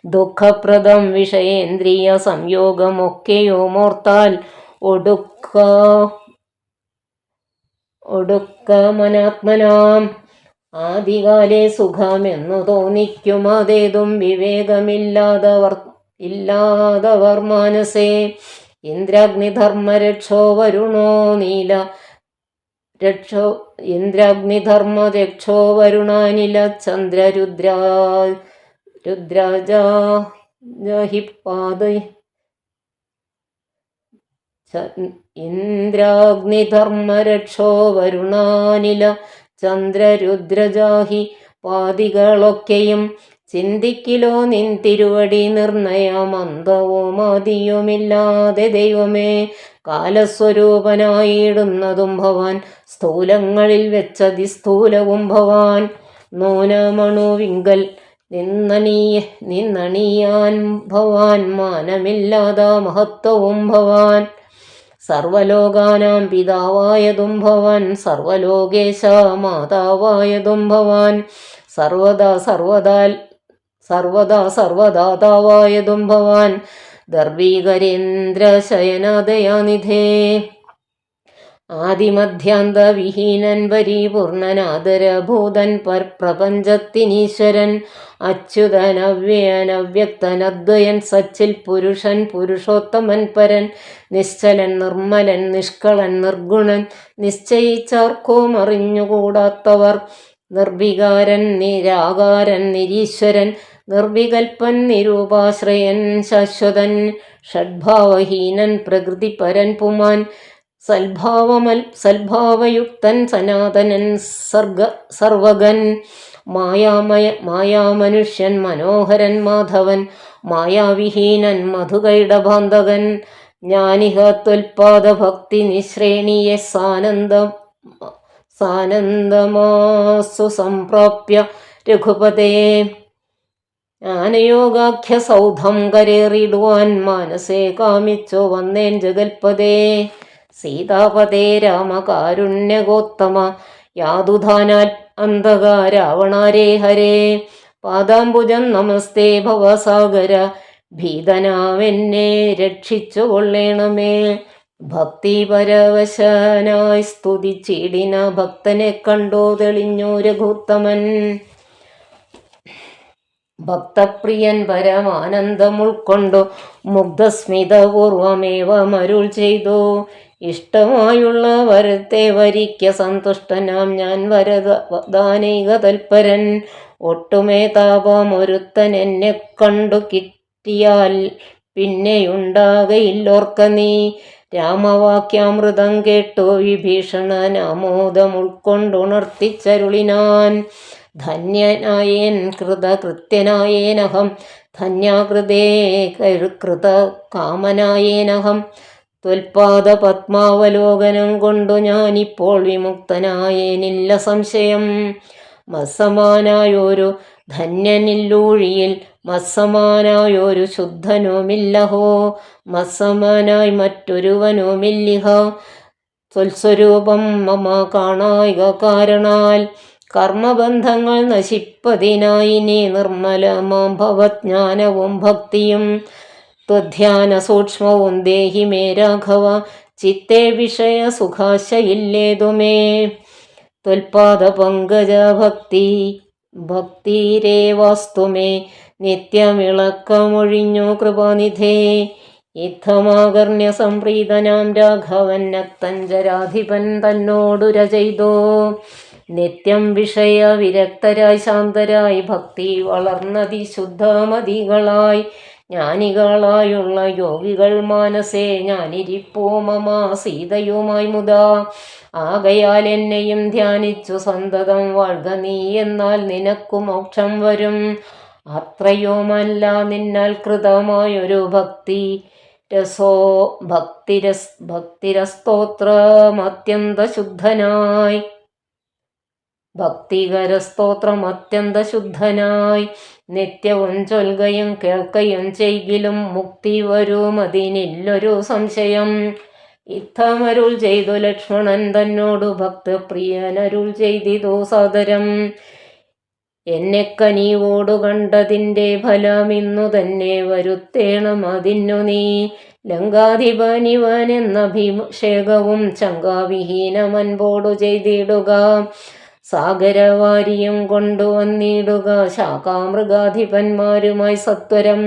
ദുഃഖപ്രദം വിഷയേന്ദ്രിയ സംയോഗമൊക്കെയുമോർത്താൽ ഒടുക്കമനാത്മനാം ആദികാലേ സുഖമെന്നു തോന്നിക്കുമതേതും ഇല്ലാതവർ മാനസേ ഇന്ദ്രാഗ്നിധർമ്മരക്ഷോ വരുണോ നീല ഇന്ദ്രാഗ്നിധർമ്മരക്ഷോ വരുണാനില ചന്ദ്രരുദ്രാജ ജഹിപ്പാദ ഇന്ദ്രാഗ്നിധർമ്മരക്ഷോ വരുണാനില ചന്ദ്രരുദ്രജാഹി പാതികളൊക്കെയും ചിന്തിക്കിലോ നിൻ തിരുവടി നിർണയമന്തവും ആദിയുമില്ലാതെ ദൈവമേ. കാലസ്വരൂപനായിടുന്നതും ഭവാൻ, സ്ഥൂലങ്ങളിൽ വെച്ചതിസ്ഥൂലവും ഭവാൻ. നൂനമണുവിങ്കൽ നിന്നണിയാൻ ഭവാൻ, മാനമില്ലാതാ മഹത്വവും ഭവാൻ. സർവലോകാനാം പിതാവായതും ഭവാൻ, സർവലോകേശ മാതാവായതും ഭവാൻ. സർവദാതാവായതും ഭവാൻ. ദർവീകരേന്ദ്ര ശയനദയാനിധേ. ആദിമധ്യാന്ത വിഹീനൻ പരിപൂർണനാദരഭൂതൻ പ്രപഞ്ചത്തിനീശ്വരൻ. അച്യുതൻ അവ്യയൻ അവ്യക്തൻ അദ്വയൻ സച്ചിൽ പുരുഷൻ പുരുഷോത്തമൻ പരൻ. നിശ്ചലൻ നിർമ്മലൻ നിഷ്കളൻ നിർഗുണൻ, നിശ്ചയിച്ചാർക്കും അറിഞ്ഞുകൂടാത്തവർ. നിർവികാരൻ നിരാകാരൻ നിരീശ്വരൻ, നിർവികൽപ്പൻ നിരൂപാശ്രയൻ ശാശ്വതൻ. ഷഡ്ഭാവഹീനൻ പ്രകൃതിപരൻ പുമാൻ, സൽഭാവയുക്തൻ സനാതനൻ സർവഗൻ. മായാമനുഷ്യൻ മനോഹരൻ മാധവൻ, മായാവിഹീനൻ മധുകൈടഭാന്തകൻ. ജ്ഞാനിഹ ത്വൽപാദ ഭക്തി നിശ്രേണിയെ സാനന്ദമാസു സംപ്രാപ്യ രഘുപതേ. ജ്ഞാനയോഗാഖ്യ സൗധം കരേറിടുവാൻ മാനസേ കാമിച്ചു വന്നേൻ ജഗൽപദേ. സീതാപതേ രാമകാരുണ്യഗോത്തമ, യാതുധാനാൽ അന്തക രാവണാരേ ഹരേ. പാദാംബുജം നമസ്തേ ഭവസാഗര, ഭീതനാവെന്നെ രക്ഷിച്ചു കൊള്ളേണമേ. ഭക്തിപരവശനായി സ്തുതിച്ചിടിന ഭക്തനെ കണ്ടോ തെളിഞ്ഞു രഘുത്തമൻ. ഭക്തപ്രിയൻ പരമാനന്ദം ഉൾക്കൊണ്ടു മുഗ്ധസ്മിതപൂർവമേവ മരുൾ ചെയ്തു. ഇഷ്ടമായുള്ള വരത്തെ വരിക്ക സന്തുഷ്ടനാം ഞാൻ വരദാനൈക തൽപരൻ. ഒട്ടുമേ താപം ഒരുത്തൻ എന്നെ കണ്ടു കിട്ടിയാൽ പിന്നെയുണ്ടാകയില്ലോർക്ക നീ. രാമവാക്യാമൃതം കേട്ടു വിഭീഷണൻ ആമോദം ഉൾക്കൊണ്ടുണർത്തിച്ചരുളിനാൻ. ധന്യനായേൻ കൃതകൃത്യനായേനഹം, ധന്യാകൃതേ കൃതകാമനായേനഹം. ത്വൽപാദ പത്മാവലോകനം കൊണ്ടു ഞാനിപ്പോൾ വിമുക്തനായേനില്ല സംശയം. മത്സമാനായൊരു ധന്യനില്ലൂഴിയിൽ, മത്സമാനായൊരു ശുദ്ധനുമില്ലഹോ. മത്സമാനായി മറ്റൊരുവനുമില്ലിഹ, ത്വൽസ്വരൂപം മമ കാണായിക കാരണാൽ. കർമ്മബന്ധങ്ങൾ നശിപ്പതിനായി നീ നിർമ്മലമാം ഭവജ്ഞാനവും ഭക്തിയും. ത്വധ്യാന സൂക്ഷ്മവും ദേഹി മേ രാഘവ, ചിത്തേ വിഷയ സുഖാശയില്ലേതുമേ. ത്വൽപാദ പങ്കജ ഭക്തിരേവാസ്തു മേ, നിത്യമിളക്കമൊഴിഞ്ഞു കൃപാനിധേ. യുദ്ധമാകർണ്യ സംപ്രീതനാം രാഘവൻ നക്തഞ്ചരാധിപൻ തന്നോടുര ചെയ്തോ. നിത്യം വിഷയ വിരക്തരായി ശാന്തരായി ഭക്തി വളർന്നതി ശുദ്ധമതികളായി. ജ്ഞാനികളായുള്ള യോഗികൾ മാനസേ ഞാനിരിപ്പോ മമ സീതയുമായി മുതാ. ആകയാൽ എന്നെയും ധ്യാനിച്ചു സന്തതം വാഴ്ക നീ, എന്നാൽ നിനക്കു മോക്ഷം വരും. അത്രയുമല്ല നിന്നാൽ കൃതമായൊരു ഭക്തിരസ്തോത്രമത്യന്തശുദ്ധനായി. ഭക്തികരസ്തോത്രമത്യന്തശുദ്ധനായി നിത്യവും ചൊൽകയും കേൾക്കയും ചെയ്കിലും മുക്തി വരുമതിനില്ലൊരു സംശയം. ഇത്തമരുൾ ചെയ്തു ലക്ഷ്മണൻ തന്നോടു ഭക്തപ്രിയനരുൾ ചെയ്തിതു സാദരം. എന്നെ കനിവോടു കണ്ടതിൻ്റെ ഫലമിന്നു തന്നെ വരുത്തേണം അതിന്നു നീ. ലങ്കാധിപനിവനെന്നഭിഷേകവും ശങ്കാവിഹീനമൻപോടു ചെയ്തിടുക. സാഗരവാരിയും കൊണ്ടുവന്നിടുക ശാഖാമൃഗാധിപന്മാരുമായി സത്വരം.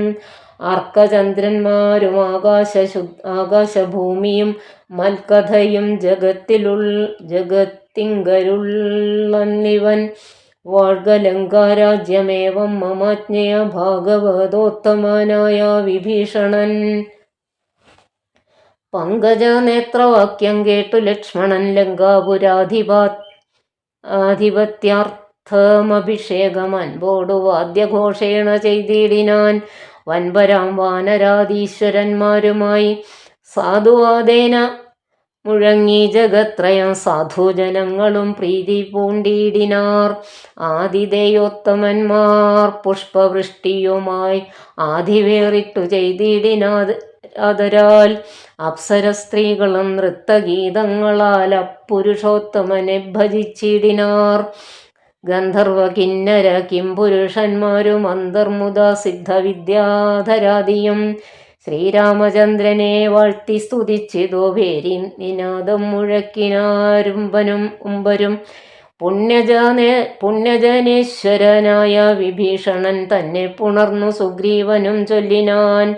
അർക്കചന്ദ്രന്മാരും ആകാശഭൂമിയും മൽക്കഥയും ജഗത്തിങ്കരുള്ളന്നിവൻ. വാഴ്ക ലങ്കാരാജ്യമേവം മമാജ്ഞയ ഭാഗവതോത്തമനായ വിഭീഷണൻ. പങ്കജനേത്രവാക്യം കേട്ടു ലക്ഷ്മണൻ ലങ്കാപുരാധിപത്യാർത്ഥമഭിഷേകം അൻപോടു വാദ്യഘോഷേണ ചെയ്തിടിനാൻ. വൻപരാം വാനരാധീശ്വരന്മാരുമായി സാധുവാദേന മുഴങ്ങി ജഗത്രയം. സാധുജനങ്ങളും പ്രീതി പൂണ്ടിടിനാർ. ആതിഥേയോത്തമന്മാർ പുഷ്പവൃഷ്ടിയുമായി ആധിവേറിട്ടു ചെയ്തിടിനാദരാൽ. അപ്സര സ്ത്രീകളും നൃത്തഗീതങ്ങളാൽ അപ്പുരുഷോത്തമനെ ഭജിച്ചിടിനാർ. ഗന്ധർവ കിന്നര കിംപുരുഷന്മാരും അന്തർമുദ സിദ്ധവിദ്യാധരാദിയും ശ്രീരാമചന്ദ്രനെ വാഴ്ത്തി സ്തുതിച്ചിതു. പേരി നിനാദം മുഴക്കിനാരുമ്പനും ഉമ്പരും. പുണ്യജനേശ്വരനായ വിഭീഷണൻ തന്നെ പുണർന്നു സുഗ്രീവനും ചൊല്ലിനാൻ.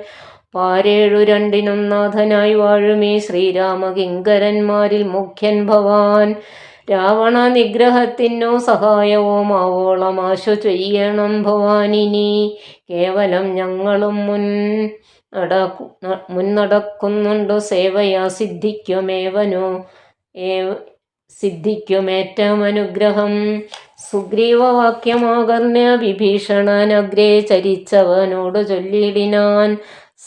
പാരേഴു രണ്ടിനും നാഥനായി വാഴുമീ ശ്രീരാമകിങ്കരന്മാരിൽ മുഖ്യൻ ഭവാൻ. രാവണ നിഗ്രഹത്തിനു സഹായവുമാവോളം ആശു ചെയ്യണം ഭവാനിനി. കേവലം ഞങ്ങളും മുന്നടക്കുന്നുണ്ടു സേവയാ സിദ്ധിക്കുമേറ്റമനുഗ്രഹം. സുഗ്രീവവാക്യമാകർണ്യ വിഭീഷണനഗ്രേ ചരിച്ചവനോട് ചൊല്ലിടിനാൻ.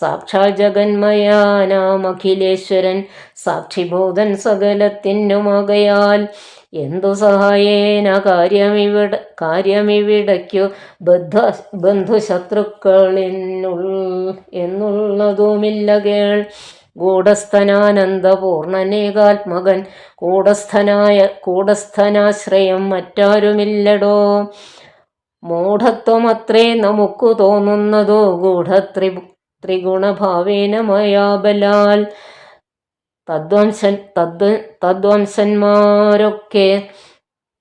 സാക്ഷാൽ ജഗന്മയാനാമഖിലേശ്വരൻ സാക്ഷിഭൂതൻ സകലത്തിനുമാകയാൽ. എന്തു സഹായേന കാര്യമിവിടയ്ക്കു ബന്ധുശത്രുക്കൾ എന്നുള്ളതുമില്ല കേൾ. ഗൂഢസ്ഥനാനന്ദപൂർണനേകാത്മകൻ കൂടസ്ഥനാശ്രയം മറ്റാരുമില്ലടോ. മൂഢത്വമത്രേ നമുക്ക് തോന്നുന്നതു ത്രിഗുണഭാവേന മയാബലാൽ. തദ്വംശന്മാരൊക്കെ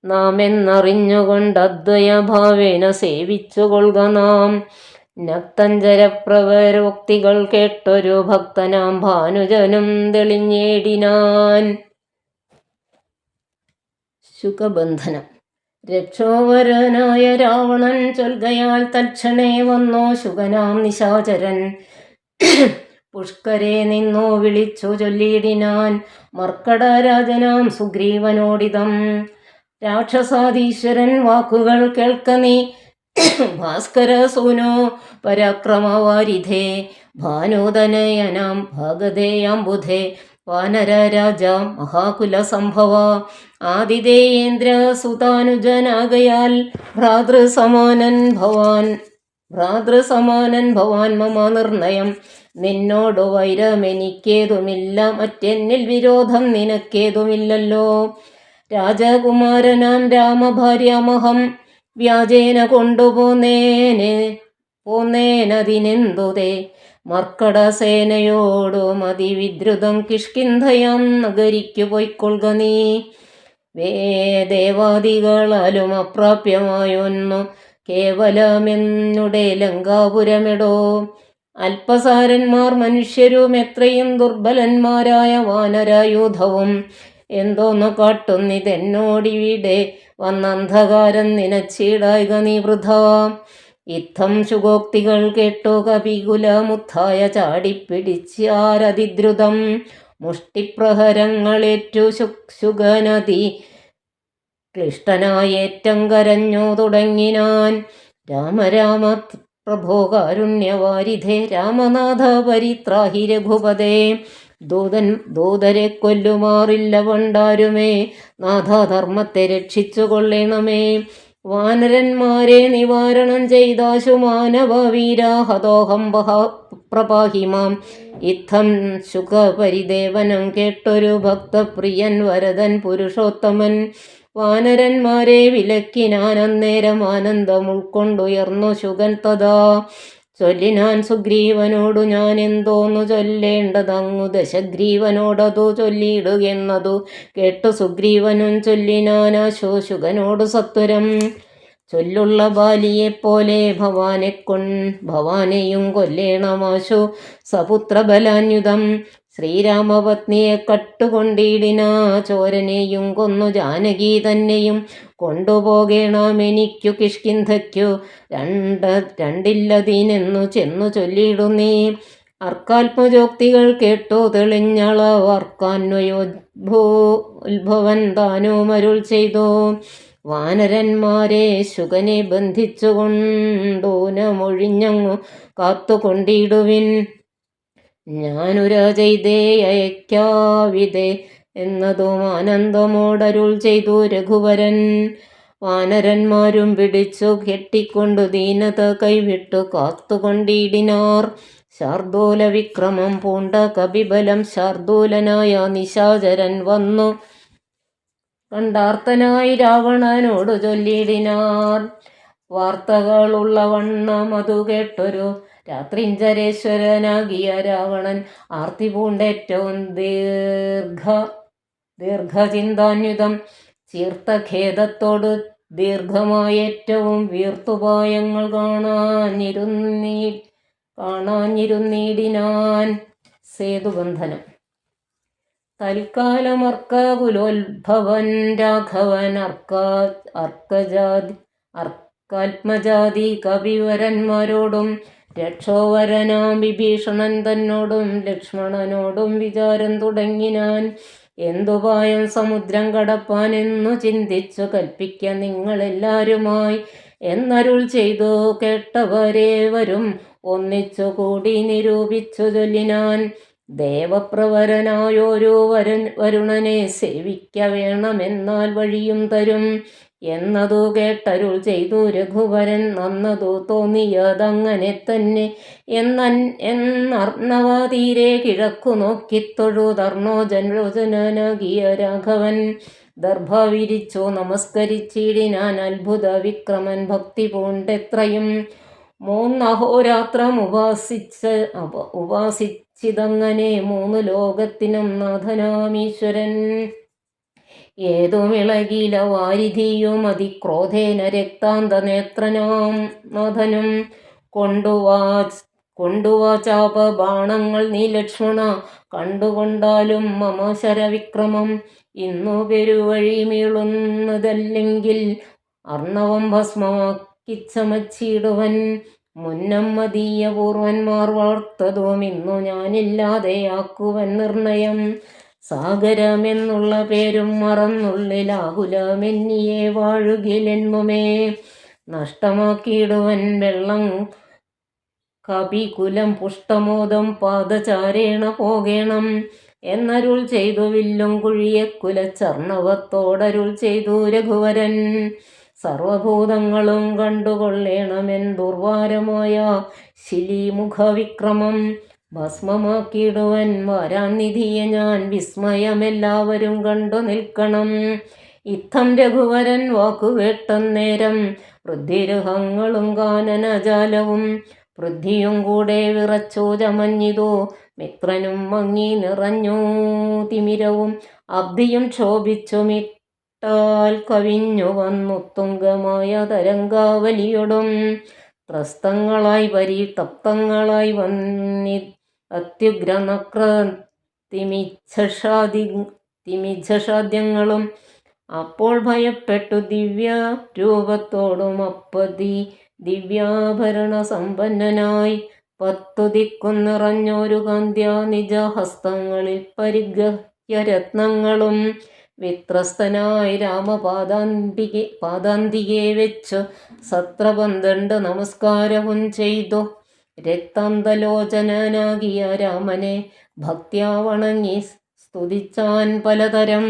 നാം എന്നറിഞ്ഞുകൊണ്ട് അദ്വയഭാവേന സേവിച്ചുകൊള്ളുക നാം. നക്തഞ്ചരപ്രവരോക്തികൾ കേട്ടൊരു ഭക്തനാം ഭാനുജനും തെളിഞ്ഞേടിനാൻ. ശുകബന്ധനം. രക്ഷോവരനായ രാവണൻ ചൊൽകയാൽ തൽക്ഷണേ വന്നോ ശുകനാം നിശാചരൻ. പുഷ്കരെ നിന്നോ വിളിച്ചു ചൊല്ലിയിടിനാൻ. മർക്കടരാജനാം സുഗ്രീവനോടിതം. രാക്ഷസാധീശ്വരൻ വാക്കുകൾ കേൾക്ക നീ. ഭാസ്കര സൂനോ പരാക്രമവാരിധേ. ഭാനുതനയനാം ഭാഗധേയാം ബുധേ. വാനരരാജ മഹാകുലസംഭവ. ആതിഥേയേന്ദ്ര സുതാനുജനാകയാൽ ഭ്രാതൃസമാനൻ ഭവാൻ മമ നിർണയം. നിന്നോടു വൈരമെനിക്കേതുമില്ല, മറ്റെന്നിൽ വിരോധം നിനക്കേതുമില്ലല്ലോ. രാജകുമാരനാം രാമഭാര്യാമഹം വ്യാജേന കൊണ്ടുപോന്നേനതിനെന്തുതേ. മർക്കടസേനയോടു മതിവിദ്രുതം കിഷ്കിന്ധയാം നഗരിക്കു പൊയ്ക്കൊള്ളുക നീ. ദേവാദികളാലും അപ്രാപ്യമായൊന്നു കേവലമെന്നുടെ ലങ്കാപുരമെടോ. അല്പസാരന്മാർ മനുഷ്യരും എത്രയും ദുർബലന്മാരായ വാനരായുധവും എന്തോന്നു കാട്ടുന്നിതെന്നോടിവിടെ വന്നന്ധകാരം നിനച്ചിടായിക നീ വൃഥാ. ഇത്തം ശുഗോക്തികൾ കേട്ടോ കപികുലമുത്തായ ചാടിപ്പിടിച്ചാരതിദ്രുതം. മുഷ്ടിപ്രഹരങ്ങളേറ്റു ശുഗനതി ക്ലിഷ്ടനായേറ്റം കരഞ്ഞു തുടങ്ങിനാൻ. രാമ രാമ പ്രഭോ കാരുണ്യവാരിധേ. രാമനാഥ പരിത്രാഹി രഘുപതേ. ദൂതരെ കൊല്ലുമാറില്ല പണ്ടാരുമേ. നാഥധർമ്മത്തെ രക്ഷിച്ചു കൊള്ളണമേ. വാനരന്മാരെ നിവാരണം ചെയ്താശു മാനവവീരാ. ഹതോഹം പ്രപാഹിമാം. ഇത്തം ശുകപരിദേവനം കേട്ടൊരു ഭക്തപ്രിയൻ വരദൻ പുരുഷോത്തമൻ. വാനരന്മാരെ വിലക്കിനാൻ അന്നേരം ആനന്ദം ഉൾക്കൊണ്ടുയർന്നു ശുകൻ തഥാ. ചൊല്ലിനാൻ സുഗ്രീവനോടു ഞാൻ എന്തോന്നു ചൊല്ലേണ്ടതങ്ങു ദശഗ്രീവനോടതു ചൊല്ലിയിടുകെന്നതു കേട്ടു സുഗ്രീവനും ചൊല്ലിനാനാശോ ശുകനോടു സത്വരം. ചൊല്ലുള്ള ബാലിയെപ്പോലെ ഭവാനെയും കൊല്ലേണമാശു സപുത്രബലാന്യുതം. ശ്രീരാമപത്നിയെ കട്ടുകൊണ്ടിടിന ചോരനെയും കൊന്നു ജാനകി തന്നെയും കൊണ്ടുപോകേണമെനിക്കു കിഷ്കിന്ധയ്ക്കു രണ്ടില്ലതീനെന്നു ചെന്നു ചൊല്ലിയിടുന്നേ. അർക്കാത്മജോക്തികൾ കേട്ടു തെളിഞ്ഞളവർക്കാന്വയോദ്ഭവൻ താനുമരുൾ ചെയ്തു. വാനരന്മാരെ ശുകനെ ബന്ധിച്ചുകൊണ്ടൂനമൊഴിഞ്ഞങ്ങു കാത്തുകൊണ്ടിടുവിൻ. ഞാനുര ചെയ്തേ അയക്കാവിതേ എന്നതും ആനന്ദമോടരുൾ ചെയ്തു രഘുവരൻ. വാനരന്മാരും പിടിച്ചു കെട്ടിക്കൊണ്ടു ദീനത കൈവിട്ടു കാത്തുകൊണ്ടിടിനാർ. ശാർദൂല വിക്രമം പൂണ്ട കപിബലം ശാർദൂലനായ നിശാചരൻ വന്നു കണ്ടാർത്തനായി രാവണനോടു ചൊല്ലിടിനാർ. വാർത്തകളുള്ള വണ്ണം അതു കേട്ടൊരു രാത്രിഞ്ചരേശ്വരനാകിയ രാവണൻ ആർത്തി പൂണ്ടേറ്റവും ദീർഘചിന്താന്വിതം ചീർത്ത ഖേദത്തോടു ദീർഘമായേറ്റവും വീർത്തുപായങ്ങൾ കാണാഞ്ഞിരുന്നിടിനാൻ. സേതുബന്ധനം. തൽക്കാലമർക്കകുലോത്ഭവൻ രാഘവൻ അർക്കാത്മജാതി കവിവരന്മാരോടും രക്ഷോവരനാം വിഭീഷണൻ തന്നോടും ലക്ഷ്മണനോടും വിചാരം തുടങ്ങിനാൻ. എന്തുപായം സമുദ്രം കടപ്പാൻ എന്നു ചിന്തിച്ചു കൽപ്പിക്ക നിങ്ങളെല്ലാരുമായി എന്നരുൾ ചെയ്തു. കേട്ടവരേവരും ഒന്നിച്ചു കൂടി നിരൂപിച്ചു ചൊല്ലിനാൻ. ദേവപ്രവരനായൊരു വരുണനെ സേവിക്ക വേണമെന്നാൽ വഴിയും തരും എന്നതു കേട്ടരുൾ ചെയ്തു രഘുവരൻ. നന്നതു തോന്നിയതങ്ങനെ തന്നെ എന്നർണവതീരെ കിഴക്കു നോക്കിത്തൊഴുതർണോജനോജനാകിയ രാഘവൻ ദർഭ വിരിച്ചു നമസ്കരിച്ചിടിനാൻ. അത്ഭുത വിക്രമൻ ഭക്തി പൂണ്ടെത്രയും 3 അഹോരാത്രം ഉപാസിച്ചിതങ്ങനെ 3 ലോകത്തിനും നാഥനാമീശ്വരൻ. ഏതുമിളകില വാരിധിയും അതിക്രോധേന രക്താന്ത നേത്രനാം നാഥനും കൊണ്ടുവാചാപ ബാണങ്ങൾ നീ ലക്ഷ്മണ കണ്ടുകൊണ്ടാലും മമ ശരവിക്രമം ഇന്നു പെരുവഴി മീളുന്നതല്ലെങ്കിൽ അർണവം ഭസ്മമാക്കിച്ചമച്ചിടുവൻ. മുന്നം മതീയ പൂർവന്മാർ വാർത്തതും ഇന്നു ഞാനില്ലാതെയാക്കുവൻ നിർണയം. സാഗരമെന്നുള്ള പേരും മറന്നുള്ളിലാകുലമെന്നിയെ വാഴുകിലെന്നുമേ നഷ്ടമാക്കിയിടുവൻ വെള്ളം കപികുലം പുഷ്ടമോദം പാദചാരേണ പോകേണം എന്നരുൾ ചെയ്തു. വില്ലും കുഴിയെ കുലച്ചർണവത്തോടരുൾ ചെയ്തു രഘുവരൻ. സർവഭൂതങ്ങളും കണ്ടുകൊള്ളേണമെൻ ദുർവാരമായ ശിലീമുഖവിക്രമം ഭസ്മമാക്കിയിടുവൻ വാരാനിധിയെ ഞാൻ. വിസ്മയമെല്ലാവരും കണ്ടു നിൽക്കണം. ഇത്തം രഘുവരൻ വാക്കുകേട്ടന്നേരം വൃദ്ധിരുഹങ്ങളും കാനനജാലവും വൃദ്ധിയും കൂടെ വിറച്ചു ചമഞ്ഞിതു. മിത്രനും മങ്ങി നിറഞ്ഞു തിമിരവും അബ്ധിയും ക്ഷോഭിച്ചു മിട്ടാൽ കവിഞ്ഞു വന്നു തുങ്കമായ തരംഗാവലിയൊടും ത്രസ്തങ്ങളായി പരിതപ്തങ്ങളായി വന്നി അത്യുഗ്രനക്ര തിമിച്ഛാദ്യങ്ങളും. അപ്പോൾ ഭയപ്പെട്ടു ദിവ്യ രൂപത്തോടും അപ്പതി ദിവ്യാഭരണ സമ്പന്നനായി 10 ദിക്കും നിറഞ്ഞൊരു കാന്ത്യ നിജഹസ്തങ്ങളിൽ പരിഗ്രഹ്യ രത്നങ്ങളും വിത്രസ്തനായി രാമപാദാന്തികെ വെച്ചു സത്രപന്ത്രണ്ട് നമസ്കാരവും ചെയ്തു. രക്താന്തലോചനാകിയ രാമനെ ഭക്ത്യാ വണങ്ങി സ്തുതിച്ചാൻ പലതരം.